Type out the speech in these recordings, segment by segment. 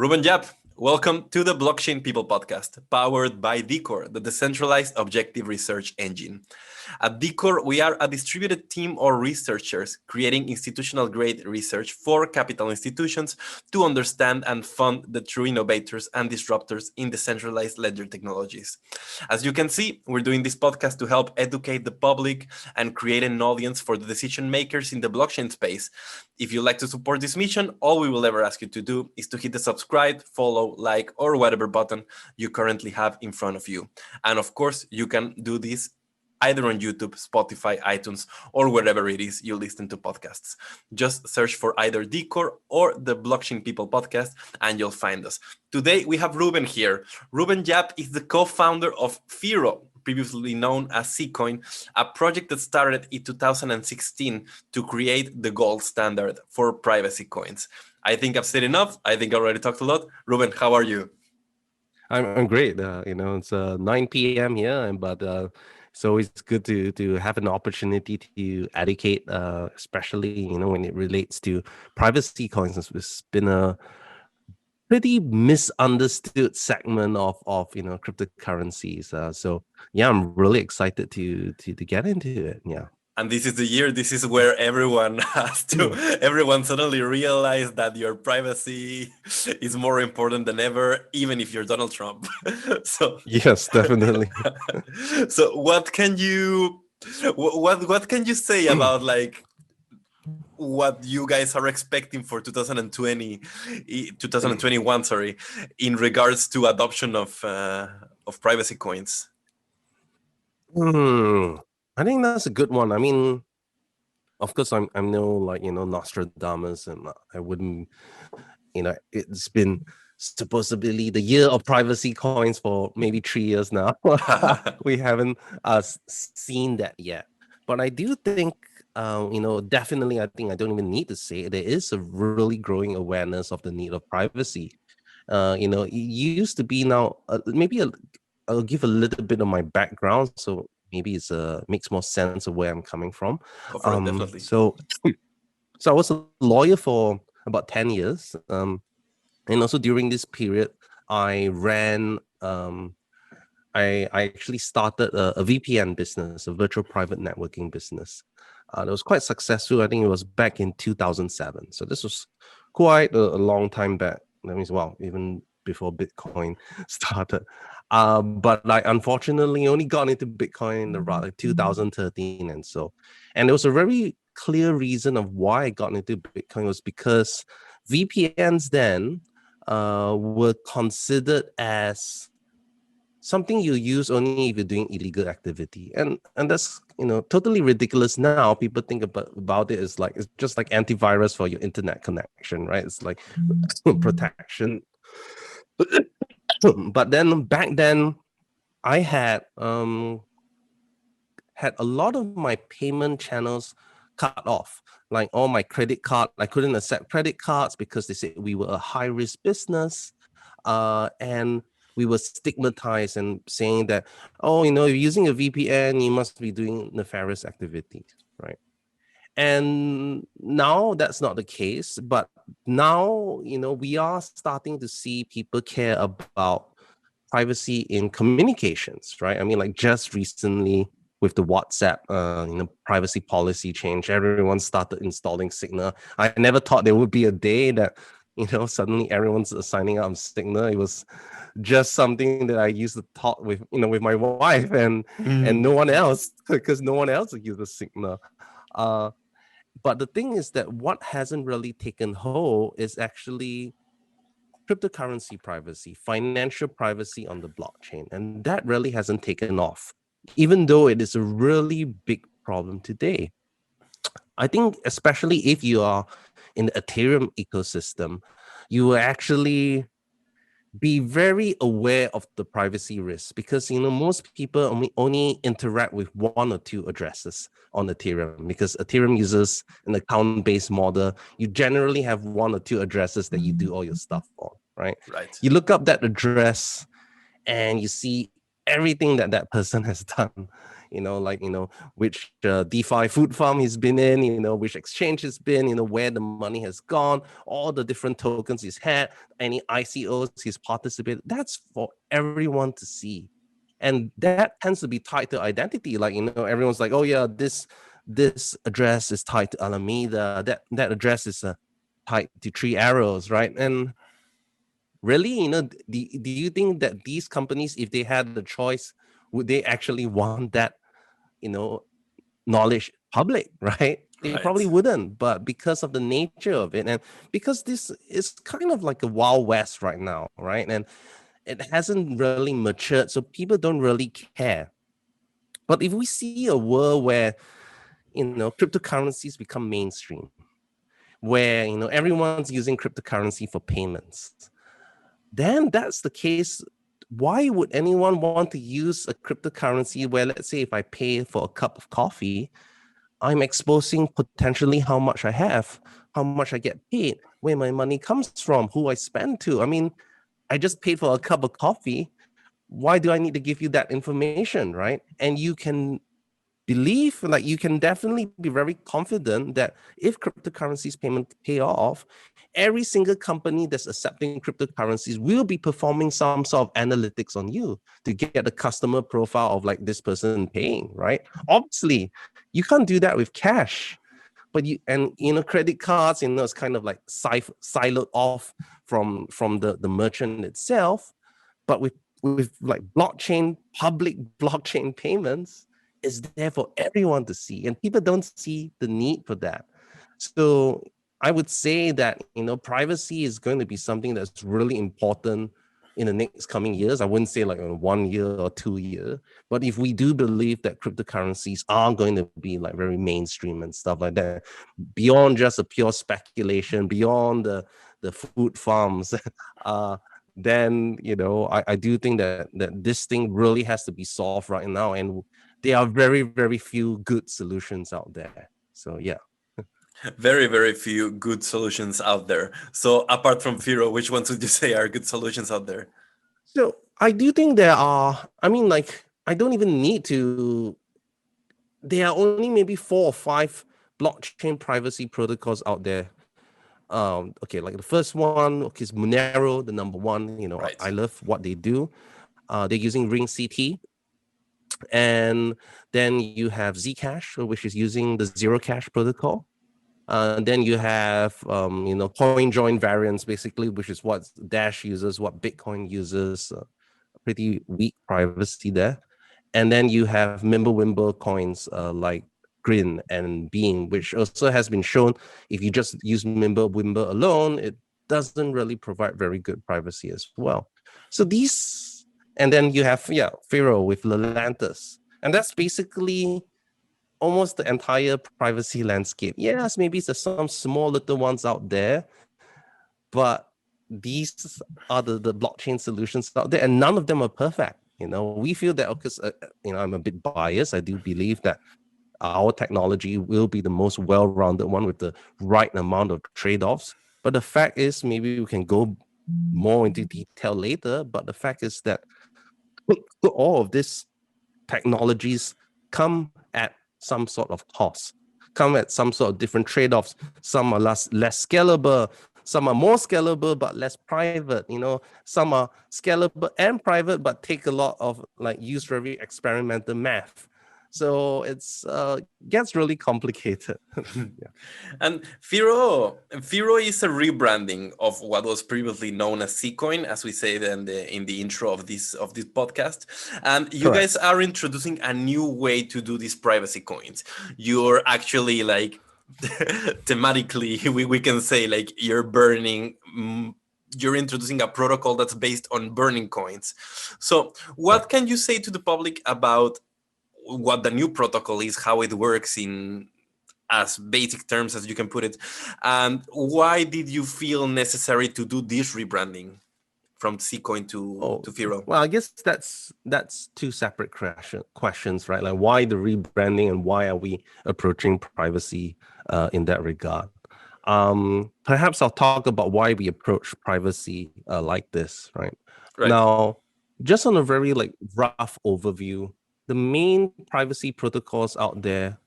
Reuben Yap, welcome to the Blockchain People podcast, powered by Dcor, the decentralized objective research engine. At Dcor, we are a distributed team of researchers creating institutional-grade research for capital institutions to understand and fund the true innovators and disruptors in decentralized ledger technologies. As you can see, we're doing this podcast to help educate the public and create an audience for the decision makers in the blockchain space. If you'd like to support this mission, all we will ever ask you to do is to hit the subscribe, follow, like, or whatever button you currently have in front of you. And of course, you can do this either on YouTube, Spotify, iTunes, or wherever it is you listen to podcasts. Just search for either Dcor or the Blockchain People podcast, and you'll find us. Today, we have Reuben here. Reuben Yap is the co-founder of Firo, previously known as Zcoin, a project that started in 2016 to create the gold standard for privacy coins. I think I've said enough. I think I already talked a lot. Reuben, how are you? I'm great. It's 9 p.m. here, but it's always good to have an opportunity to educate, especially when it relates to privacy coins. It's been a pretty misunderstood segment of cryptocurrencies. So yeah, I'm really excited to get into it. Yeah. And this is the year, this is where everyone everyone suddenly realized that your privacy is more important than ever, even if you're Donald Trump. So yes, definitely. So what can you say about what you guys are expecting for 2021, in regards to adoption of privacy coins? I think that's a good one. I mean, of course, I'm no Nostradamus, and I wouldn't, it's been supposedly the year of privacy coins for maybe 3 years now. We haven't seen that yet, but I do think, definitely, I think I don't even need to say there is a really growing awareness of the need of privacy. It used to be now. I'll give a little bit of my background, so maybe it's makes more sense of where I'm coming from. Definitely. So I was a lawyer for about 10 years. And also during this period, I ran, I actually started a VPN business, a virtual private networking business. That was quite successful. I think it was back in 2007. So this was quite a long time back. That means, even before Bitcoin started. But unfortunately only got into Bitcoin in around 2013 and there was a very clear reason of why I got into Bitcoin was because VPNs then were considered as something you use only if you're doing illegal activity, and that's totally ridiculous now. People think about it as it's just like antivirus for your internet connection, right? It's like protection. But then back then, I had a lot of my payment channels cut off. Like all my credit card, I couldn't accept credit cards because they said we were a high risk business, and we were stigmatized and saying that, you're using a VPN, you must be doing nefarious activities, right? And now that's not the case, but now, we are starting to see people care about privacy in communications, right? I mean, like just recently with the WhatsApp, privacy policy change, everyone started installing Signal. I never thought there would be a day that, suddenly everyone's signing up on Signal. It was just something that I used to talk with, with my wife and no one else, because no one else uses Signal. But the thing is that what hasn't really taken hold is actually cryptocurrency privacy, financial privacy on the blockchain. And that really hasn't taken off, even though it is a really big problem today. I think especially if you are in the Ethereum ecosystem, you will actually be very aware of the privacy risks, because most people only interact with one or two addresses on Ethereum, because Ethereum uses an account-based model. You generally have one or two addresses that you do all your stuff on, right? Right. You look up that address and you see everything that person has done, like, which DeFi food farm he's been in, which exchange he's been, where the money has gone, all the different tokens he's had, any ICOs he's participated. That's for everyone to see. And that tends to be tied to identity. Like, everyone's like, oh yeah, this address is tied to Alameda, that address is tied to Three Arrows, right? And really, do you think that these companies, if they had the choice, would they actually want that, knowledge public, right? They probably Right. wouldn't. But because of the nature of it, and because this is kind of like a wild west right now, right? And it hasn't really matured, so people don't really care. But if we see a world where, cryptocurrencies become mainstream, where, everyone's using cryptocurrency for payments, then that's the case. Why would anyone want to use a cryptocurrency where, let's say, if I pay for a cup of coffee, I'm exposing potentially how much I have, how much I get paid, where my money comes from, who I spend to? I mean, I just paid for a cup of coffee. Why do I need to give you that information, right? And you can believe, like, you can definitely be very confident that if cryptocurrencies payment pay off, every single company that's accepting cryptocurrencies will be performing some sort of analytics on you to get a customer profile of like this person paying, right? Obviously, you can't do that with cash. But credit cards, it's kind of like siloed off from the merchant itself. But with like public blockchain payments, is there for everyone to see, and people don't see the need for that. So I would say that privacy is going to be something that's really important in the next coming years. I wouldn't say like in 1 year or 2 year, but if we do believe that cryptocurrencies are going to be like very mainstream and stuff like that, beyond just a pure speculation, beyond the food farms, then I do think that this thing really has to be solved right now, and there are very, very few good solutions out there. So yeah. Very, very few good solutions out there. So apart from Firo, which ones would you say are good solutions out there? So I do think there are. I mean, like, I don't even need to. There are only maybe 4 or 5 blockchain privacy protocols out there. Okay, like the first one, okay, is Monero, the number one. I Right. love what they do. They're using Ring CT, and then you have Zcash, which is using the Zero Cash protocol. Then you have coin join variants, basically, which is what Dash uses, what Bitcoin uses. Pretty weak privacy there. And then you have Mimblewimble coins like Grin and Beam, which also has been shown if you just use Mimblewimble alone, it doesn't really provide very good privacy as well. So these, and then you have Firo with Lelantus, and that's basically almost the entire privacy landscape. Yes, maybe there's some small little ones out there, but these are the blockchain solutions out there, and none of them are perfect. We feel that, because I'm a bit biased. I do believe that our technology will be the most well-rounded one with the right amount of trade-offs. But the fact is, maybe we can go more into detail later. But the fact is that all of these technologies come at some sort of cost, come at some sort of different trade-offs. Some are less scalable, some are more scalable but less private. Some are scalable and private but take a lot of use very experimental math. So it's gets really complicated. Yeah. And Firo is a rebranding of what was previously known as Zcoin, as we say in the intro of this podcast. And you Correct. guys are introducing a new way to do these privacy coins. You're actually like thematically, we can say like you're burning. You're introducing a protocol that's based on burning coins. So, what can you say to the public about what the new protocol is, how it works in as basic terms as you can put it, and why did you feel necessary to do this rebranding from Zcoin to Firo? Well, I guess that's two separate questions, right? Like, why the rebranding and why are we approaching privacy in that regard? Perhaps I'll talk about why we approach privacy like this, right? Right. Now, just on a very like rough overview, the main privacy protocols out there,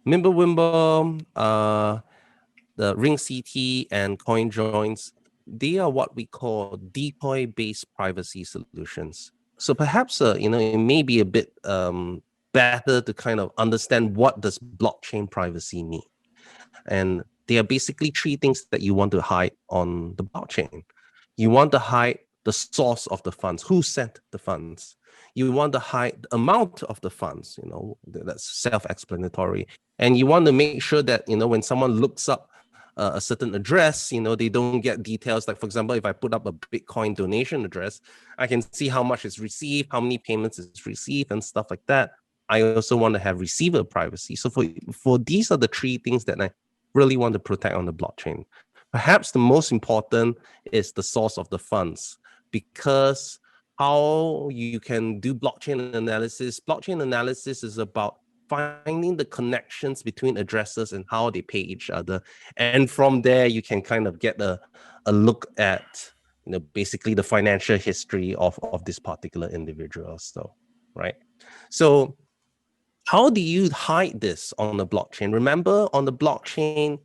Mimblewimble, the Ring CT and CoinJoins, they are what we call decoy-based privacy solutions. So perhaps it may be a bit better to kind of understand what does blockchain privacy mean. And they are basically three things that you want to hide on the blockchain. You want to hide the source of the funds, who sent the funds. You want to hide the amount of the funds, that's self-explanatory. And you want to make sure that, when someone looks up a certain address, they don't get details. Like, for example, if I put up a Bitcoin donation address, I can see how much is received, how many payments is received and stuff like that. I also want to have receiver privacy. So for these are the three things that I really want to protect on the blockchain. Perhaps the most important is the source of the funds, because how you can do blockchain analysis. Blockchain analysis is about finding the connections between addresses and how they pay each other. And from there, you can kind of get a look at, basically the financial history of this particular individual. So, right. So how do you hide this on the blockchain? Remember, on the blockchain,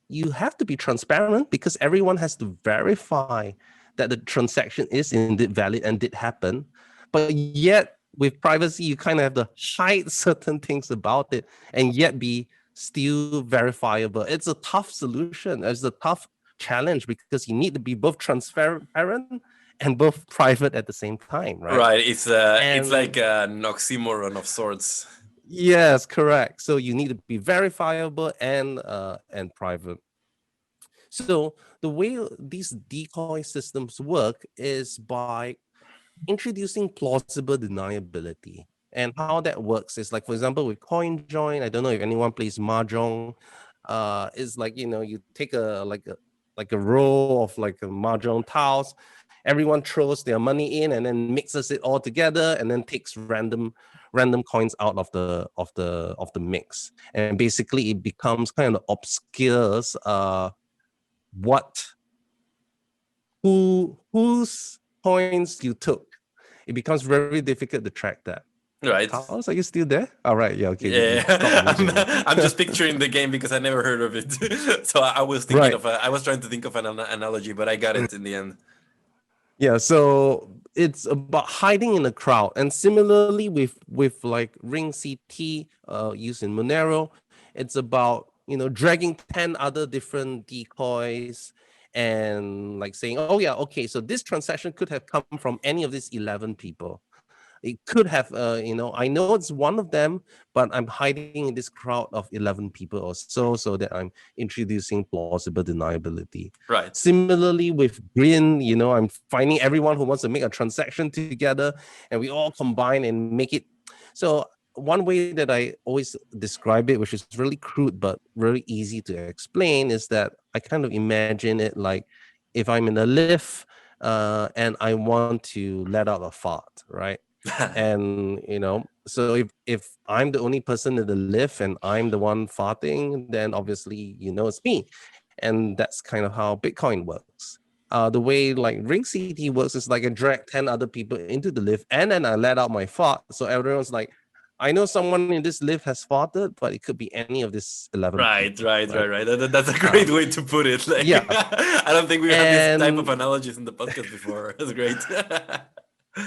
you have to be transparent because everyone has to verify that the transaction is indeed valid and did happen. But yet, with privacy, you kind of have to hide certain things about it and yet be still verifiable. It's a tough solution. It's a tough challenge because you need to be both transparent and both private at the same time, right? Right. It's like an oxymoron of sorts. Yes, correct. So you need to be verifiable and private. So the way these decoy systems work is by introducing plausible deniability. And how that works is like, for example, with CoinJoin, I don't know if anyone plays Mahjong. It's like, you take a row of like a Mahjong tiles. Everyone throws their money in and then mixes it all together and then takes random coins out of the mix. And basically it becomes kind of obscures whose coins you took. It becomes very difficult to track that. Right. Carlos, are you still there? All right. Yeah. Okay. Yeah. I'm just picturing the game because I never heard of it. So I was thinking I was trying to think of an analogy, but I got it in the end. Yeah. So it's about hiding in the crowd. And similarly with like Ring CT used in Monero, it's about, dragging 10 other different decoys and like saying, oh yeah, okay, so this transaction could have come from any of these 11 people. It could have, I know it's one of them, but I'm hiding in this crowd of 11 people or so that I'm introducing plausible deniability. Right. Similarly with Green, I'm finding everyone who wants to make a transaction together and we all combine and make it. So one way that I always describe it, which is really crude but really easy to explain, is that I kind of imagine it like if I'm in a lift and I want to let out a fart, right? And so if I'm the only person in the lift and I'm the one farting, then obviously it's me. And that's kind of how Bitcoin works. The way like Ring CT works is like I drag 10 other people into the lift and then I let out my fart. So everyone's like, I know someone in this lift has farted, but it could be any of this 11 people. Right. That's a great way to put it. Like, yeah. I don't think we've had this type of analogies in the podcast before. That's great.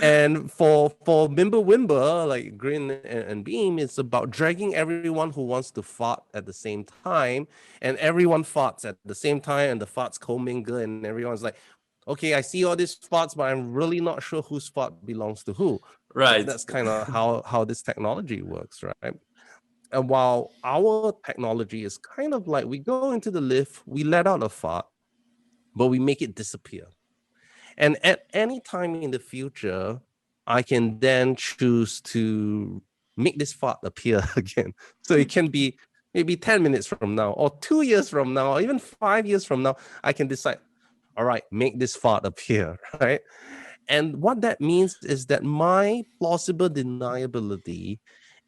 And for Mimblewimble, like Grin and Beam, it's about dragging everyone who wants to fart at the same time, and everyone farts at the same time, and the farts commingle, and everyone's like, okay, I see all these farts, but I'm really not sure whose fart belongs to who. Right. That's kind of how this technology works, right? And while our technology is kind of like we go into the lift, we let out a fart, but we make it disappear. And at any time in the future, I can then choose to make this fart appear again. So it can be maybe 10 minutes from now, or 2 years from now, or even 5 years from now, I can decide, all right, make this fart appear, right? And what that means is that my plausible deniability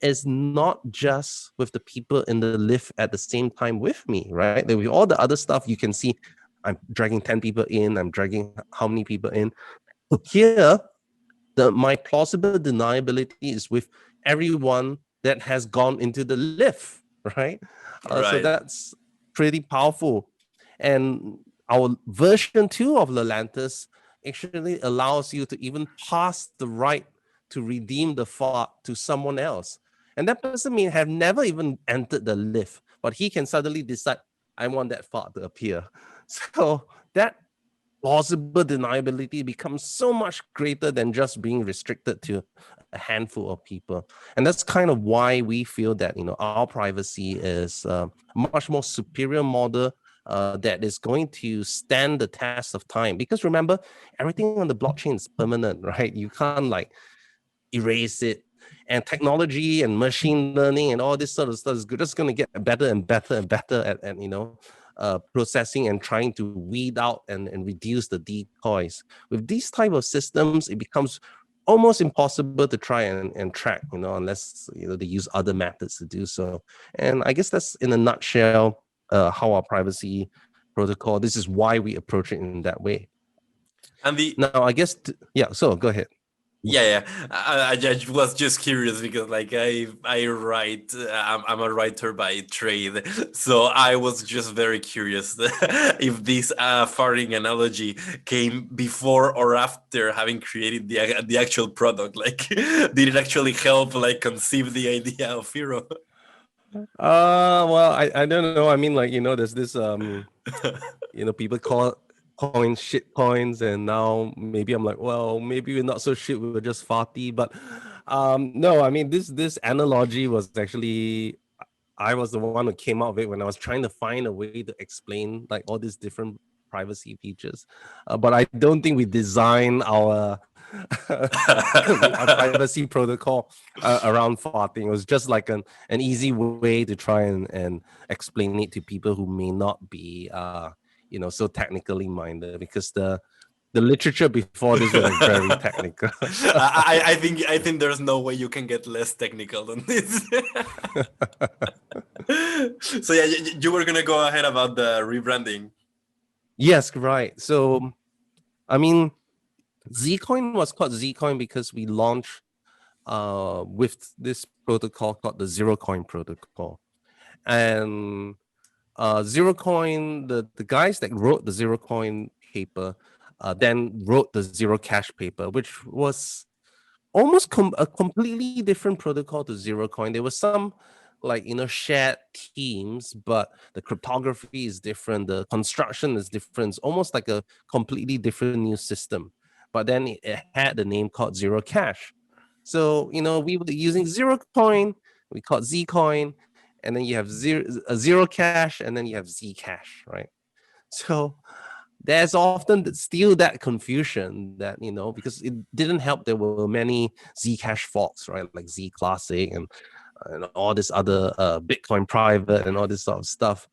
is not just with the people in the lift at the same time with me, right? With all the other stuff, you can see I'm dragging 10 people in, I'm dragging how many people in. Here, my plausible deniability is with everyone that has gone into the lift, right? So Right. that's pretty powerful. And our version 2 of Lelantus actually allows you to even pass the right to redeem the fart to someone else. And that person may have never even entered the lift, but he can suddenly decide, I want that fart to appear. So that plausible deniability becomes so much greater than just being restricted to a handful of people. And that's kind of why we feel that, our privacy is a much more superior model that is going to stand the test of time. Because remember, everything on the blockchain is permanent, right? You can't like erase it. And technology and machine learning and all this sort of stuff is just going to get better and better and better at processing and trying to weed out and reduce the decoys. With these type of systems, it becomes almost impossible to try and track, unless they use other methods to do so. And I guess that's in a nutshell how our privacy protocol. This is why we approach it in that way. And the Now, I guess so go ahead. Yeah, I was just curious because like I write, I'm a writer by trade, so I was just very curious if this farting analogy came before or after having created the actual product. Like, did it actually help like conceive the idea of Firo? Well, I don't know. I mean, like, there's this people call coins shit coins, and now maybe I'm like, well, maybe we're not so shit, we're just farty. But no, I mean, this analogy was actually, I was the one who came out of it when I was trying to find a way to explain like all these different privacy features. But I don't think we designed our our privacy protocol around farting. It was just like an easy way to try and explain it to people who may not be so technically minded, because the literature before this was like very technical. I think there's no way you can get less technical than this. So yeah, you were gonna go ahead about the rebranding. Yes, right. So I mean, Zcoin was called Zcoin because we launched with this protocol called the Zero Coin protocol. And Zero Coin, the guys that wrote the Zero Coin paper then wrote the Zero Cash paper, which was almost a completely different protocol to Zero Coin. There was some like shared teams, but the cryptography is different, the construction is different. It's almost like a completely different new system. But then it had the name called Zero Cash. So we were using Zero Coin, we called Zcoin, and then you have Zero Cash, and then you have Zcash, right? So there's often still that confusion that because it didn't help. There were many Zcash forks, right, like Z Classic and all this other Bitcoin private and all this sort of stuff.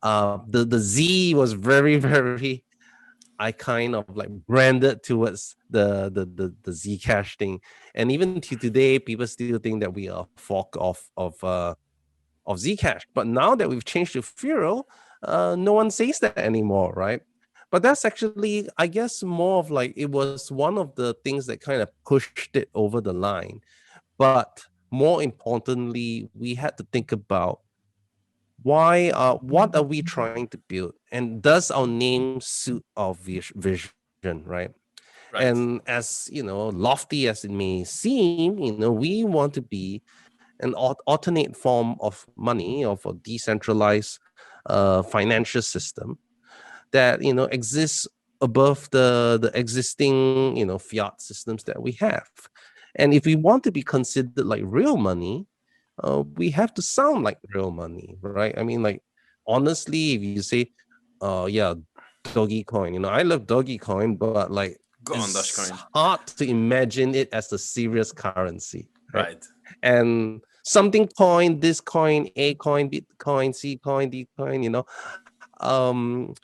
The Z was very very, I kind of like branded towards the Zcash thing, and even to today, people still think that we are a fork of Zcash. But now that we've changed to Firo, no one says that anymore, right? But that's actually, I guess, more of like, it was one of the things that kind of pushed it over the line. But more importantly, we had to think about what are we trying to build, and does our name suit our vision, right? Right. And as lofty as it may seem, we want to be an alternate form of money, of a decentralized financial system that exists above the existing fiat systems that we have. And if we want to be considered like real money, we have to sound like real money, right? I mean, like, honestly, if you say, yeah, doggy coin, I love doggy coin, but like, Go on, it's Dogecoin. hard to imagine it as a serious currency, right? Right. And something coin, this coin, A coin, Bitcoin, C coin, D coin, um,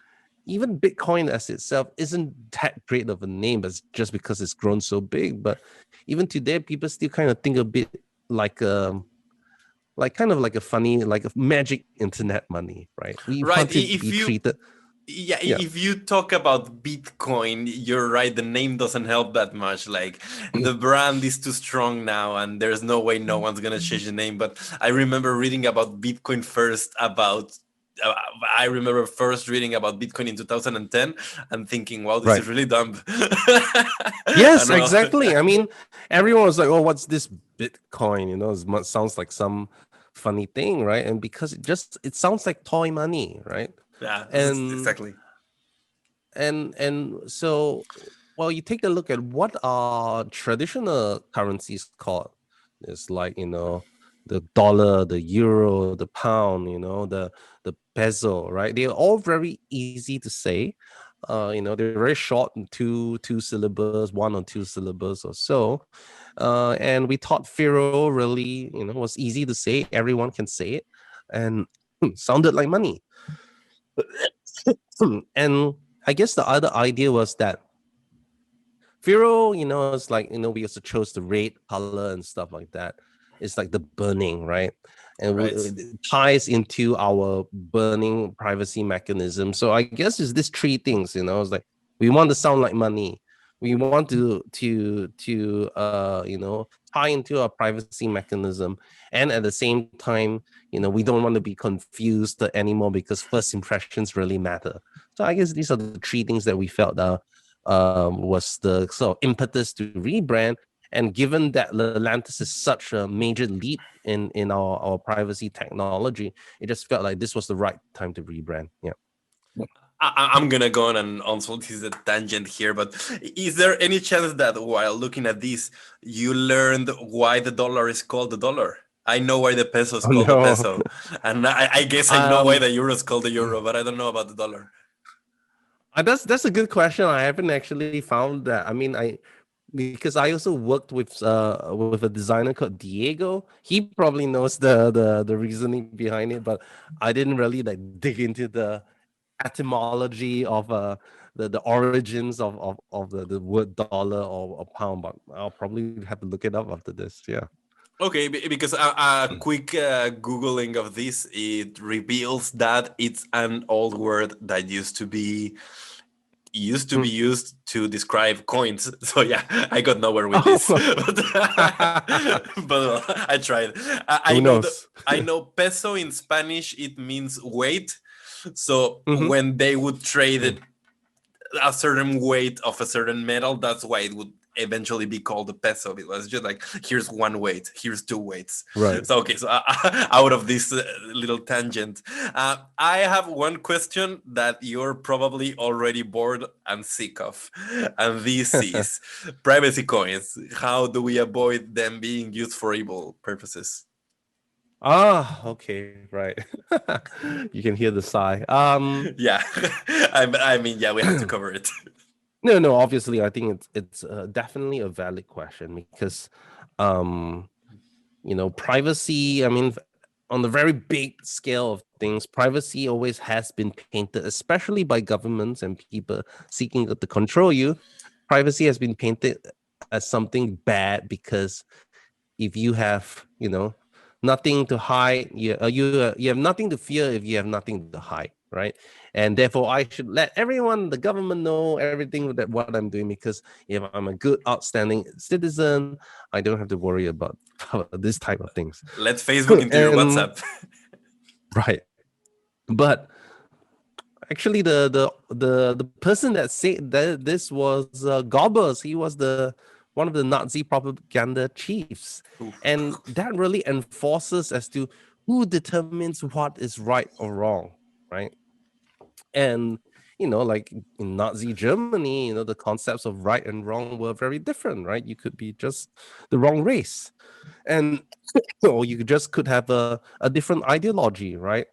even Bitcoin as itself isn't that great of a name, but just because it's grown so big. But even today, people still kind of think a bit like kind of like a funny, like a magic internet money, right? We Right. want to be treated. Yeah, Yeah. if you talk about Bitcoin, you're right. The name doesn't help that much. Like the brand is too strong now, and there's no way no one's gonna change the name. But I remember reading about Bitcoin first. Uh, I remember first reading about Bitcoin in 2010 and thinking, "Wow, this Right. is really dumb." Yes, And well, exactly. I mean, everyone was like, "Oh, what's this Bitcoin?" It sounds like some funny thing, right? And because it sounds like toy money, right? yeah, And exactly. so, well, you take a look at what are traditional currencies called. It's like, the dollar, the euro, the pound, the peso, right? They're all very easy to say. They're very short, two syllables, one or two syllables or so. And we thought Firo really, was easy to say. Everyone can say it, and sounded like money. And I guess the other idea was that Firo, it's like, we also chose the red color and stuff like that. It's like the burning, right? And Right. it ties into our burning privacy mechanism. So I guess it's these three things, it's like we want to sound like money. We want to tie into our privacy mechanism. And at the same time, we don't want to be confused anymore because first impressions really matter. So I guess these are the three things that we felt was the sort of impetus to rebrand. And given that Atlantis is such a major leap in our privacy technology, it just felt like this was the right time to rebrand. Yeah. I'm gonna go on and also this is a tangent here, but is there any chance that while looking at this, you learned why the dollar is called the dollar? I know why the peso is Oh called the no. peso, and I guess I know why um, the euro is called the euro, but I don't know about the dollar. that's a good question. I haven't actually found that. I mean, because I also worked with a designer called Diego. He probably knows the reasoning behind it, but I didn't really like dig into the etymology of the origins of the word dollar or pound. But I'll probably have to look it up after this. Yeah. Okay, because a quick googling of this it reveals that it's an old word that used to be used to describe coins. So yeah, I got nowhere with this, Oh. but well, I tried. I Who know knows? I know peso in Spanish it means weight. So Hmm. when they would trade it a certain weight of a certain metal, that's why it would eventually be called a peso. It was just like here's one weight, here's two weights. Right. So okay, so out of this little tangent, I have one question that you're probably already bored and sick of, and this is privacy coins. How do we avoid them being used for evil purposes? Okay, right. You can hear the sigh. Yeah, I mean, yeah, we have to cover it. No. Obviously, I think it's definitely a valid question because, um, privacy. I mean, on the very big scale of things, privacy always has been painted, especially by governments and people seeking to control you. Privacy has been painted as something bad because if you have, nothing to hide, you have nothing to fear if you have nothing to hide, right? And therefore, I should let everyone, the government, know everything that what I'm doing because if I'm a good, outstanding citizen, I don't have to worry about this type of things. Let Facebook into your And WhatsApp. right, but actually, the person that said that this was Goebbels. He was the one of the Nazi propaganda chiefs, Oof. and that really enforces as to who determines what is right or wrong, right? And like in Nazi Germany, the concepts of right and wrong were very different, right? You could be just the wrong race, and or you just could have a different ideology, right?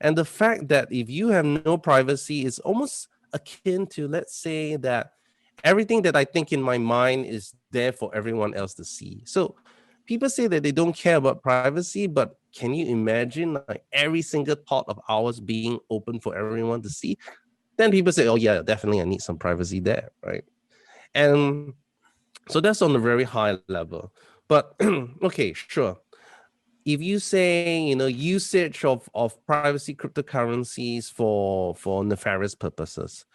And the fact that if you have no privacy is almost akin to, let's say, that everything that I think in my mind is there for everyone else to see. So people say that they don't care about privacy, but can you imagine like every single thought of ours being open for everyone to see? Then people say, oh, yeah, definitely, I need some privacy there, right? And so that's on a very high level. But okay, sure. if you say, usage of privacy cryptocurrencies for nefarious purposes.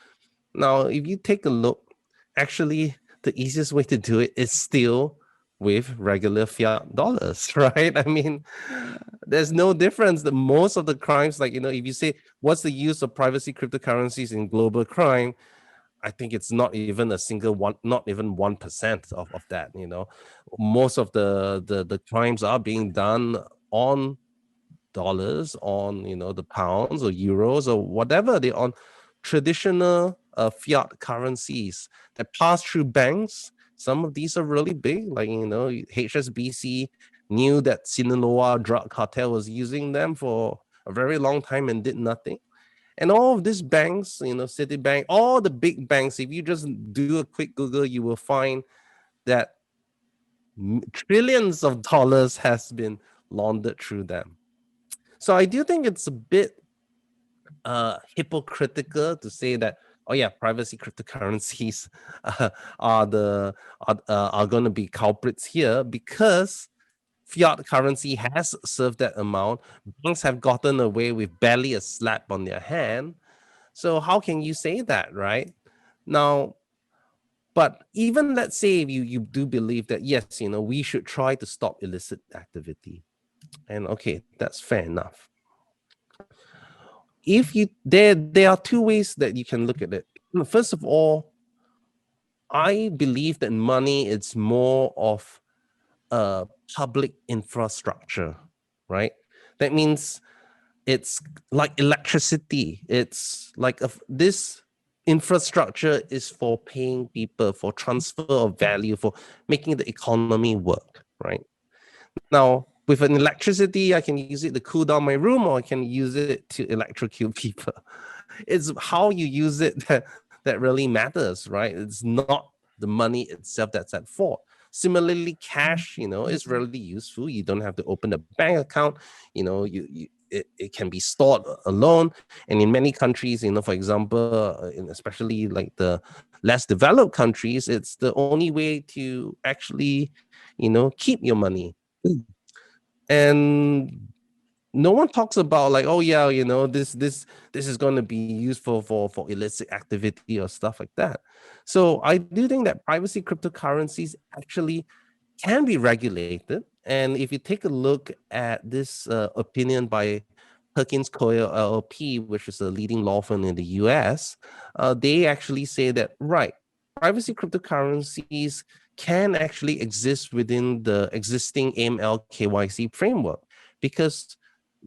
Now, if you take a look, actually, the easiest way to do it is still with regular fiat dollars, right? I mean, there's no difference. The most of the crimes, like, if you say, what's the use of privacy cryptocurrencies in global crime? I think it's not even a single one, not even 1% of that. Most of the crimes are being done on dollars, on the pounds or euros or whatever. They're on traditional fiat currencies that pass through banks. Some of these are really big, like HSBC knew that Sinaloa drug cartel was using them for a very long time and did nothing. And all of these banks, Citibank, all the big banks, if you just do a quick Google, you will find that trillions of dollars has been laundered through them. So I do think it's a bit hypocritical to say that, oh yeah, privacy cryptocurrencies are going to be culprits here, because fiat currency has served that amount. Banks have gotten away with barely a slap on their hand. So how can you say that, right? Now, but even let's say if you do believe that, yes, we should try to stop illicit activity. And okay, that's fair enough. If you there are two ways that you can look at it. First of all, I believe that money is more of a public infrastructure, right? That means it's like electricity. It's like this infrastructure is for paying people, for transfer of value, for making the economy work, right? Now, with an electricity, I can use it to cool down my room, or I can use it to electrocute people. It's how you use it that really matters, right? It's not the money itself that's at fault. Similarly, cash, is really useful. You don't have to open a bank account. It can be stored alone. And in many countries, for example, especially like the less developed countries, it's the only way to actually, keep your money. And no one talks about like, oh yeah, this is going to be used for illicit activity or stuff like that. So I do think that privacy cryptocurrencies actually can be regulated. And if you take a look at this opinion by Perkins Coie LLP, which is a leading law firm in the US, they actually say that, right, privacy cryptocurrencies can actually exist within the existing AML KYC framework, because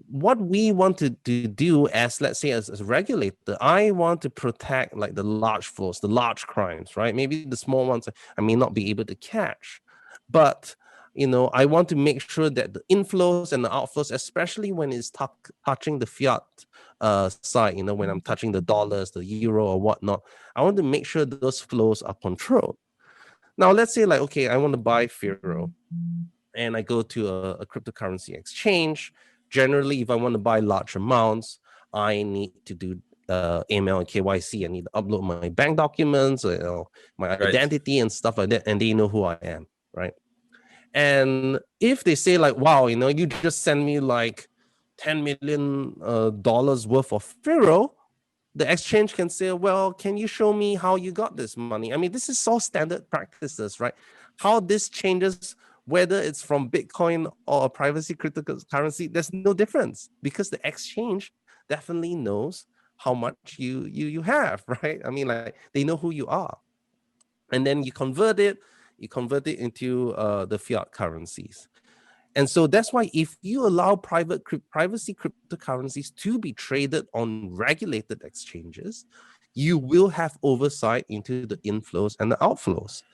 what we want to do as, let's say, as a regulator, I want to protect like the large flows, the large crimes, right? Maybe the small ones I may not be able to catch, but I want to make sure that the inflows and the outflows, especially when it's touching the fiat side, when I'm touching the dollars, the euro or whatnot, I want to make sure that those flows are controlled. Now, let's say like, okay, I want to buy Firo and I go to a cryptocurrency exchange. Generally, if I want to buy large amounts, I need to do AML and KYC. I need to upload my bank documents, my identity and stuff like that, and they know who I am, right? And if they say like, wow, you just send me like $10 million worth of Firo, the exchange can say, well, can you show me how you got this money? I mean, this is all standard practices, right? How this changes, whether it's from Bitcoin or a privacy cryptocurrency, there's no difference, because the exchange definitely knows how much you have, right? I mean, like, they know who you are. And then you convert it into the fiat currencies. And so that's why if you allow privacy cryptocurrencies to be traded on regulated exchanges, you will have oversight into the inflows and the outflows.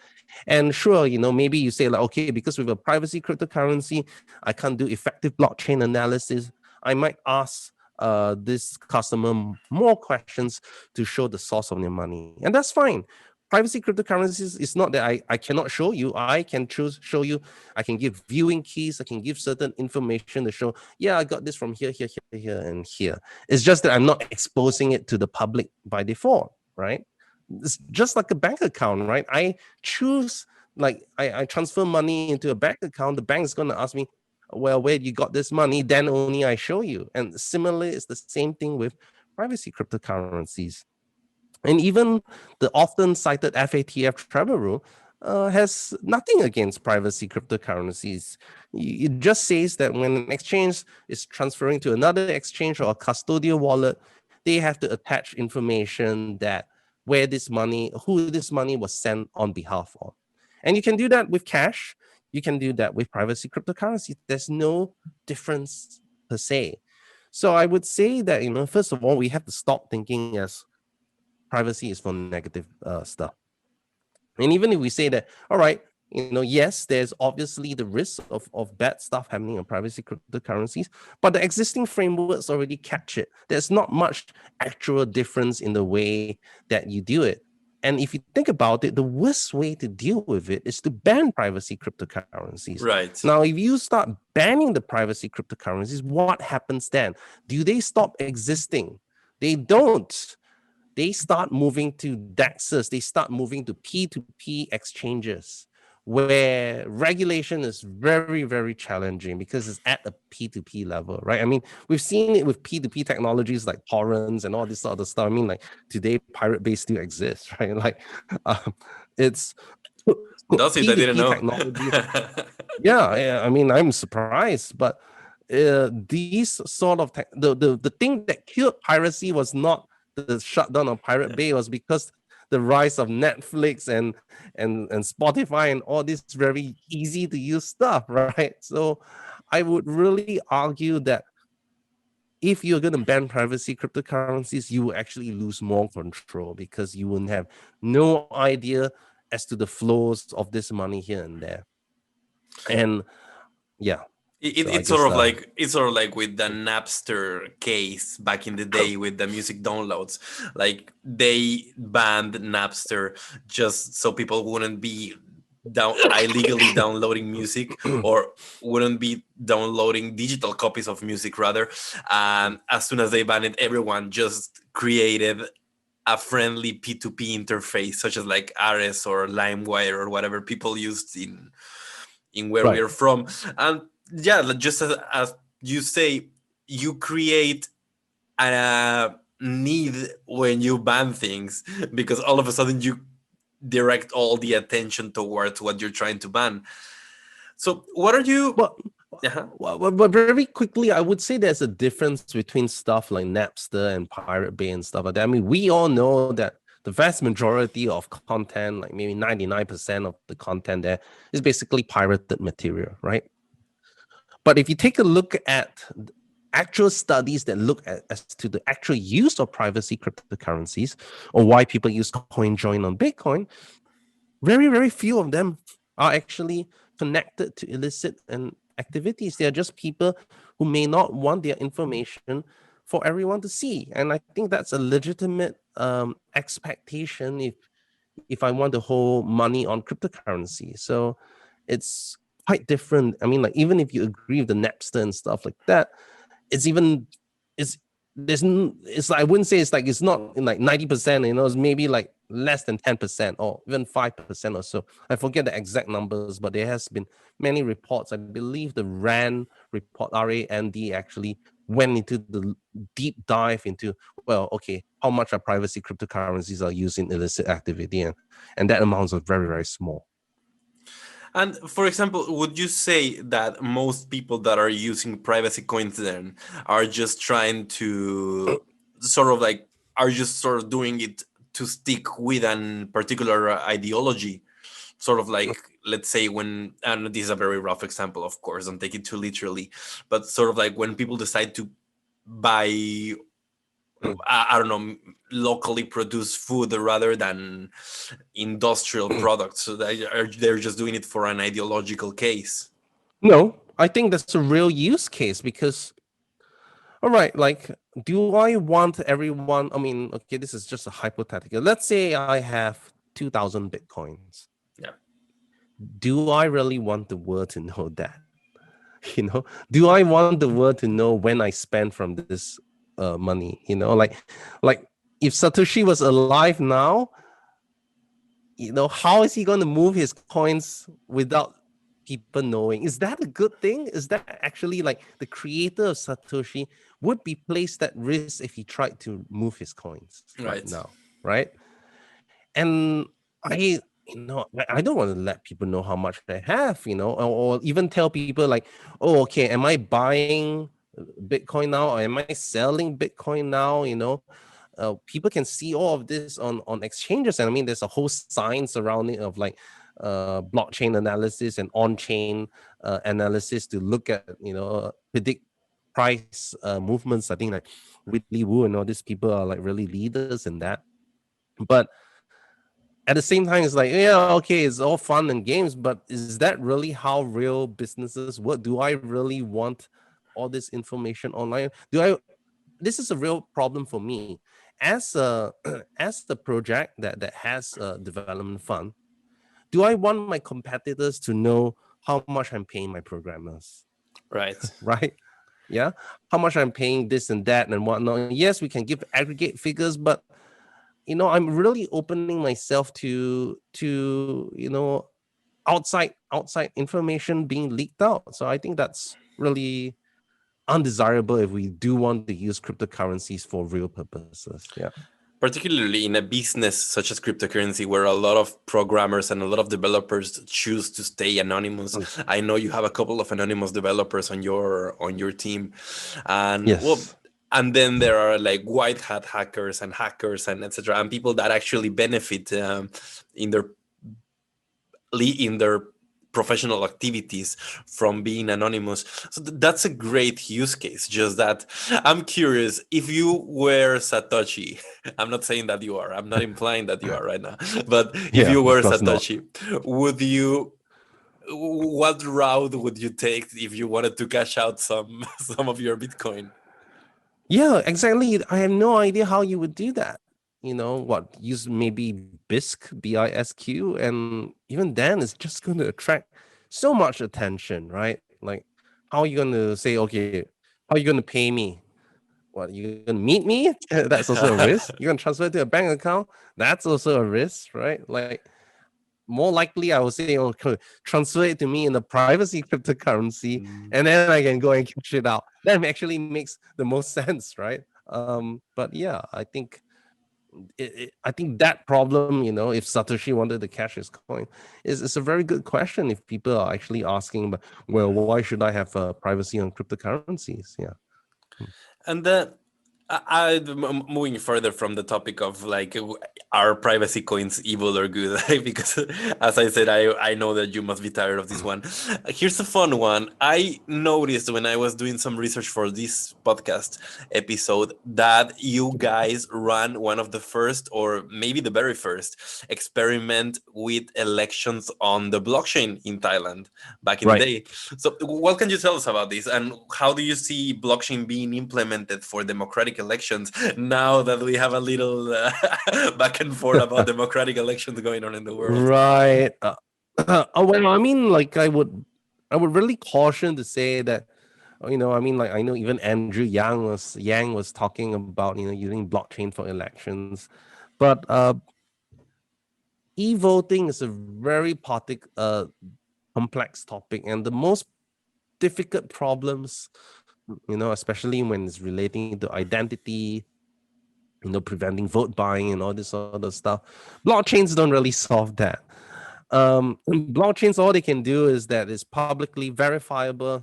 And sure, maybe you say like, okay, because with a privacy cryptocurrency, I can't do effective blockchain analysis. I might ask this customer more questions to show the source of their money. And that's fine. Privacy cryptocurrencies is not that I cannot show you. I can show you. I can give viewing keys. I can give certain information to show, yeah, I got this from here, here, here, here, and here. It's just that I'm not exposing it to the public by default, right? It's just like a bank account, right? I choose, like, I transfer money into a bank account. The bank is going to ask me, well, where you got this money, then only I show you. And similarly, it's the same thing with privacy cryptocurrencies. And even the often cited FATF travel rule has nothing against privacy cryptocurrencies. It just says that when an exchange is transferring to another exchange or a custodial wallet, they have to attach information that where this money, who this money was sent on behalf of. And you can do that with cash. You can do that with privacy cryptocurrency. There's no difference per se. So I would say that, first of all, we have to stop thinking as privacy is for negative stuff. And even if we say that, all right, yes, there's obviously the risk of bad stuff happening on privacy cryptocurrencies, but the existing frameworks already catch it. There's not much actual difference in the way that you do it. And if you think about it, the worst way to deal with it is to ban privacy cryptocurrencies. Right. Now, if you start banning the privacy cryptocurrencies, what happens then? Do they stop existing? They don't. They start moving to DEXs. They start moving to P2P exchanges, where regulation is very, very challenging because it's at a P2P level, right? I mean, we've seen it with P2P technologies like torrents and all this other stuff. I mean, like today, Pirate Bay still exists, right? Like, it's Does it? I didn't know. technology. Yeah. I mean, I'm surprised, but these sort of the thing that killed piracy was not the shutdown of Pirate Bay, was because the rise of Netflix and Spotify and all this very easy to use stuff, right? So I would really argue that if you're going to ban privacy cryptocurrencies, you will actually lose more control because you wouldn't have no idea as to the flows of this money here and there. And yeah. It's sort of like with the Napster case back in the day with the music downloads. Like they banned Napster just so people wouldn't be illegally downloading music, or wouldn't be downloading digital copies of music rather. And as soon as they banned it, everyone just created a friendly P2P interface, such as like Ares or LimeWire or whatever people used in where we're from. And yeah, just as you say, you create a need when you ban things, because all of a sudden you direct all the attention towards what you're trying to ban. So what are you... Well, very quickly, I would say there's a difference between stuff like Napster and Pirate Bay and stuff like that. I mean, we all know that the vast majority of content, like maybe 99% of the content there, is basically pirated material, right? But if you take a look at actual studies that look at as to the actual use of privacy cryptocurrencies, or why people use CoinJoin on Bitcoin, very, very few of them are actually connected to illicit and activities. They are just people who may not want their information for everyone to see. And I think that's a legitimate expectation if I want to hold money on cryptocurrency. So it's quite different. I mean, like, even if you agree with the Napster and stuff like that, it's like, I wouldn't say it's not in like 90%, it's maybe like less than 10% or even 5% or so. I forget the exact numbers, but there has been many reports. I believe the RAND report, RAND, actually went into the deep dive into, well, okay, how much of privacy cryptocurrencies are used in illicit activity, and that amounts are very, very small. And for example, would you say that most people that are using privacy coins then are just trying to are just sort of doing it to stick with a particular ideology? Sort of like, let's say when, and this is a very rough example, of course, don't take it too literally, but sort of like when people decide to buy, I don't know, locally produced food rather than industrial products. So they're just doing it for an ideological case. No, I think that's a real use case because, all right, like, do I want everyone? I mean, okay, this is just a hypothetical. Let's say I have 2,000 Bitcoins. Yeah. Do I really want the world to know that? Do I want the world to know when I spend from this money? Like if Satoshi was alive now, how is he going to move his coins without people knowing. Is that a good thing? Is that actually like the creator of Satoshi would be placed at risk if he tried to move his coins right Right. now, right? And I don't want to let people know how much I have, or even tell people like, oh, okay, am I buying Bitcoin now, or am I selling Bitcoin now? People can see all of this on exchanges, and I mean, there's a whole science surrounding of like blockchain analysis and on-chain analysis to look at predict price movements. I think like Whitley Wu and all these people are like really leaders in that. But at the same time, it's like, yeah, okay, it's all fun and games, but is that really how real businesses work? Do I really want all this information online? This is a real problem for me as a as the project that has a development fund. Do I want my competitors to know how much I'm paying my programmers? Right. Right? Yeah, how much I'm paying this and that and whatnot. Yes, we can give aggregate figures, but I'm really opening myself to outside information being leaked out. So I think that's really undesirable if we do want to use cryptocurrencies for real purposes. Yeah. Particularly in a business such as cryptocurrency, where a lot of programmers and a lot of developers choose to stay anonymous. I know you have a couple of anonymous developers on your team, and Yes. and then there are like white hat hackers and etc. and people that actually benefit in their in their professional activities from being anonymous. So that's a great use case. Just that I'm curious, if you were Satoshi, I'm not saying that you are, I'm not implying that you are right now, but if Yeah, you of were course not. Satoshi, what route would you take if you wanted to cash out some of your Bitcoin? Yeah, exactly. I have no idea how you would do that. What, use maybe BISC, BISQ, and even then it's just going to attract so much attention, right? Like, how are you going to say, okay, how are you going to pay me? What, you going to meet me? That's also a risk. You're going to transfer to a bank account? That's also a risk, right? Like, more likely, I would say, okay, transfer it to me in the privacy cryptocurrency, and then I can go and cash it out. That actually makes the most sense, right? But yeah, I think that problem, if Satoshi wanted to cash his coin, is a very good question. If people are actually asking, but well, why should I have privacy on cryptocurrencies? Yeah. And moving further from the topic of like, are privacy coins evil or good? Because as I said, I know that you must be tired of this one. Here's a fun one. I noticed when I was doing some research for this podcast episode that you guys ran one of the first, or maybe the very first, experiment with elections on the blockchain in Thailand back in the Right. day. So what can you tell us about this, and how do you see blockchain being implemented for democratic elections now that we have a little back and forth about democratic elections going on in the world? Right. Well, I mean, like, I would really caution to say that, I mean, like, I know even Andrew Yang was talking about, using blockchain for elections, but e-voting is a very complex topic, and the most difficult problems, especially when it's relating to identity, preventing vote buying and all this other stuff. Blockchains don't really solve that. Blockchains, all they can do is that it's publicly verifiable,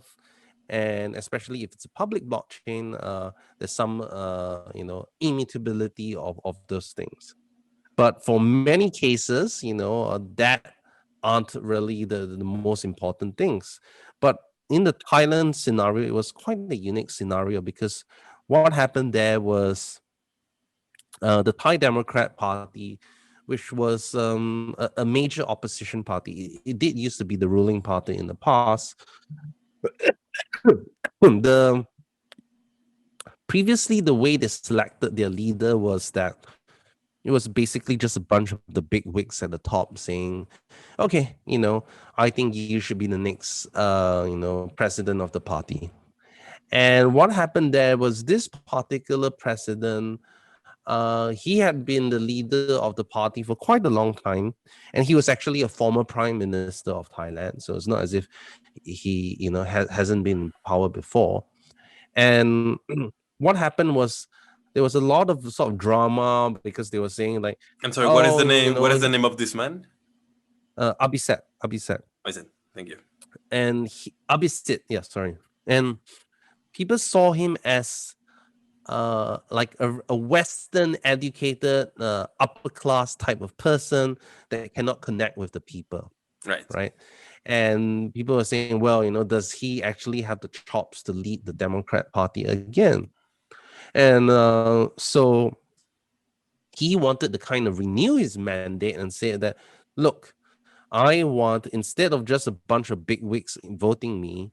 and especially if it's a public blockchain, there's some immutability of those things. But for many cases, that aren't really the most important things. But in the Thailand scenario, it was quite a unique scenario, because what happened there was the Thai Democrat Party, which was a major opposition party. It did used to be the ruling party in the past. the Previously, the way they selected their leader was that it was basically just a bunch of the big wigs at the top saying, okay, I think you should be the next president of the party. And what happened there was, this particular president he had been the leader of the party for quite a long time, and he was actually a former prime minister of Thailand. So it's not as if he, hasn't been in power before. And what happened was there was a lot of sort of drama because they were saying like, I'm sorry, what is the oh, name? What is the name of this man? Abhiset, I said, thank you. and Abhisit, yeah, sorry, and people saw him as like a Western educated upper class type of person that cannot connect with the people, Right. right? And people are saying, well, does he actually have the chops to lead the Democrat Party again? And so he wanted to kind of renew his mandate and say that, look, I want, instead of just a bunch of bigwigs voting me,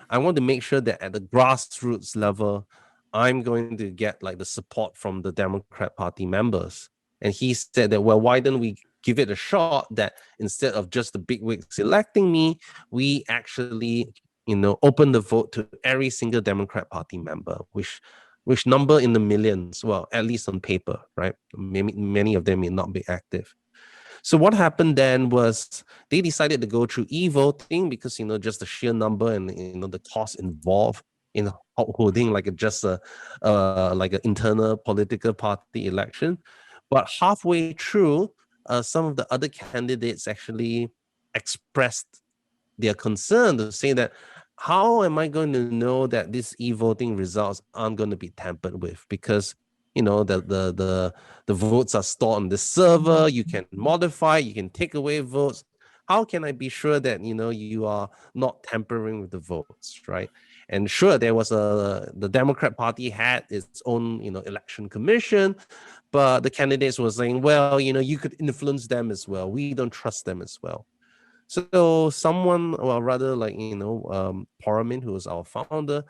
I want to make sure that at the grassroots level, I'm going to get like the support from the Democrat Party members. And he said that, well, why don't we give it a shot that instead of just the bigwigs electing me, we actually, open the vote to every single Democrat Party member, which number in the millions, well, at least on paper, right? Many of them may not be active. So what happened then was they decided to go through e-voting because just the sheer number and the cost involved in holding just a like an internal political party election. But halfway through, some of the other candidates actually expressed their concern to say that, how am I going to know that these e-voting results aren't going to be tampered with? Because the votes are stored on the server. You can modify, you can take away votes. How can I be sure that you are not tampering with the votes, right? And sure, there was the Democrat Party had its own election commission, but the candidates were saying, well, you could influence them as well. We don't trust them as well. So someone, well, rather like Poramin, who was our founder,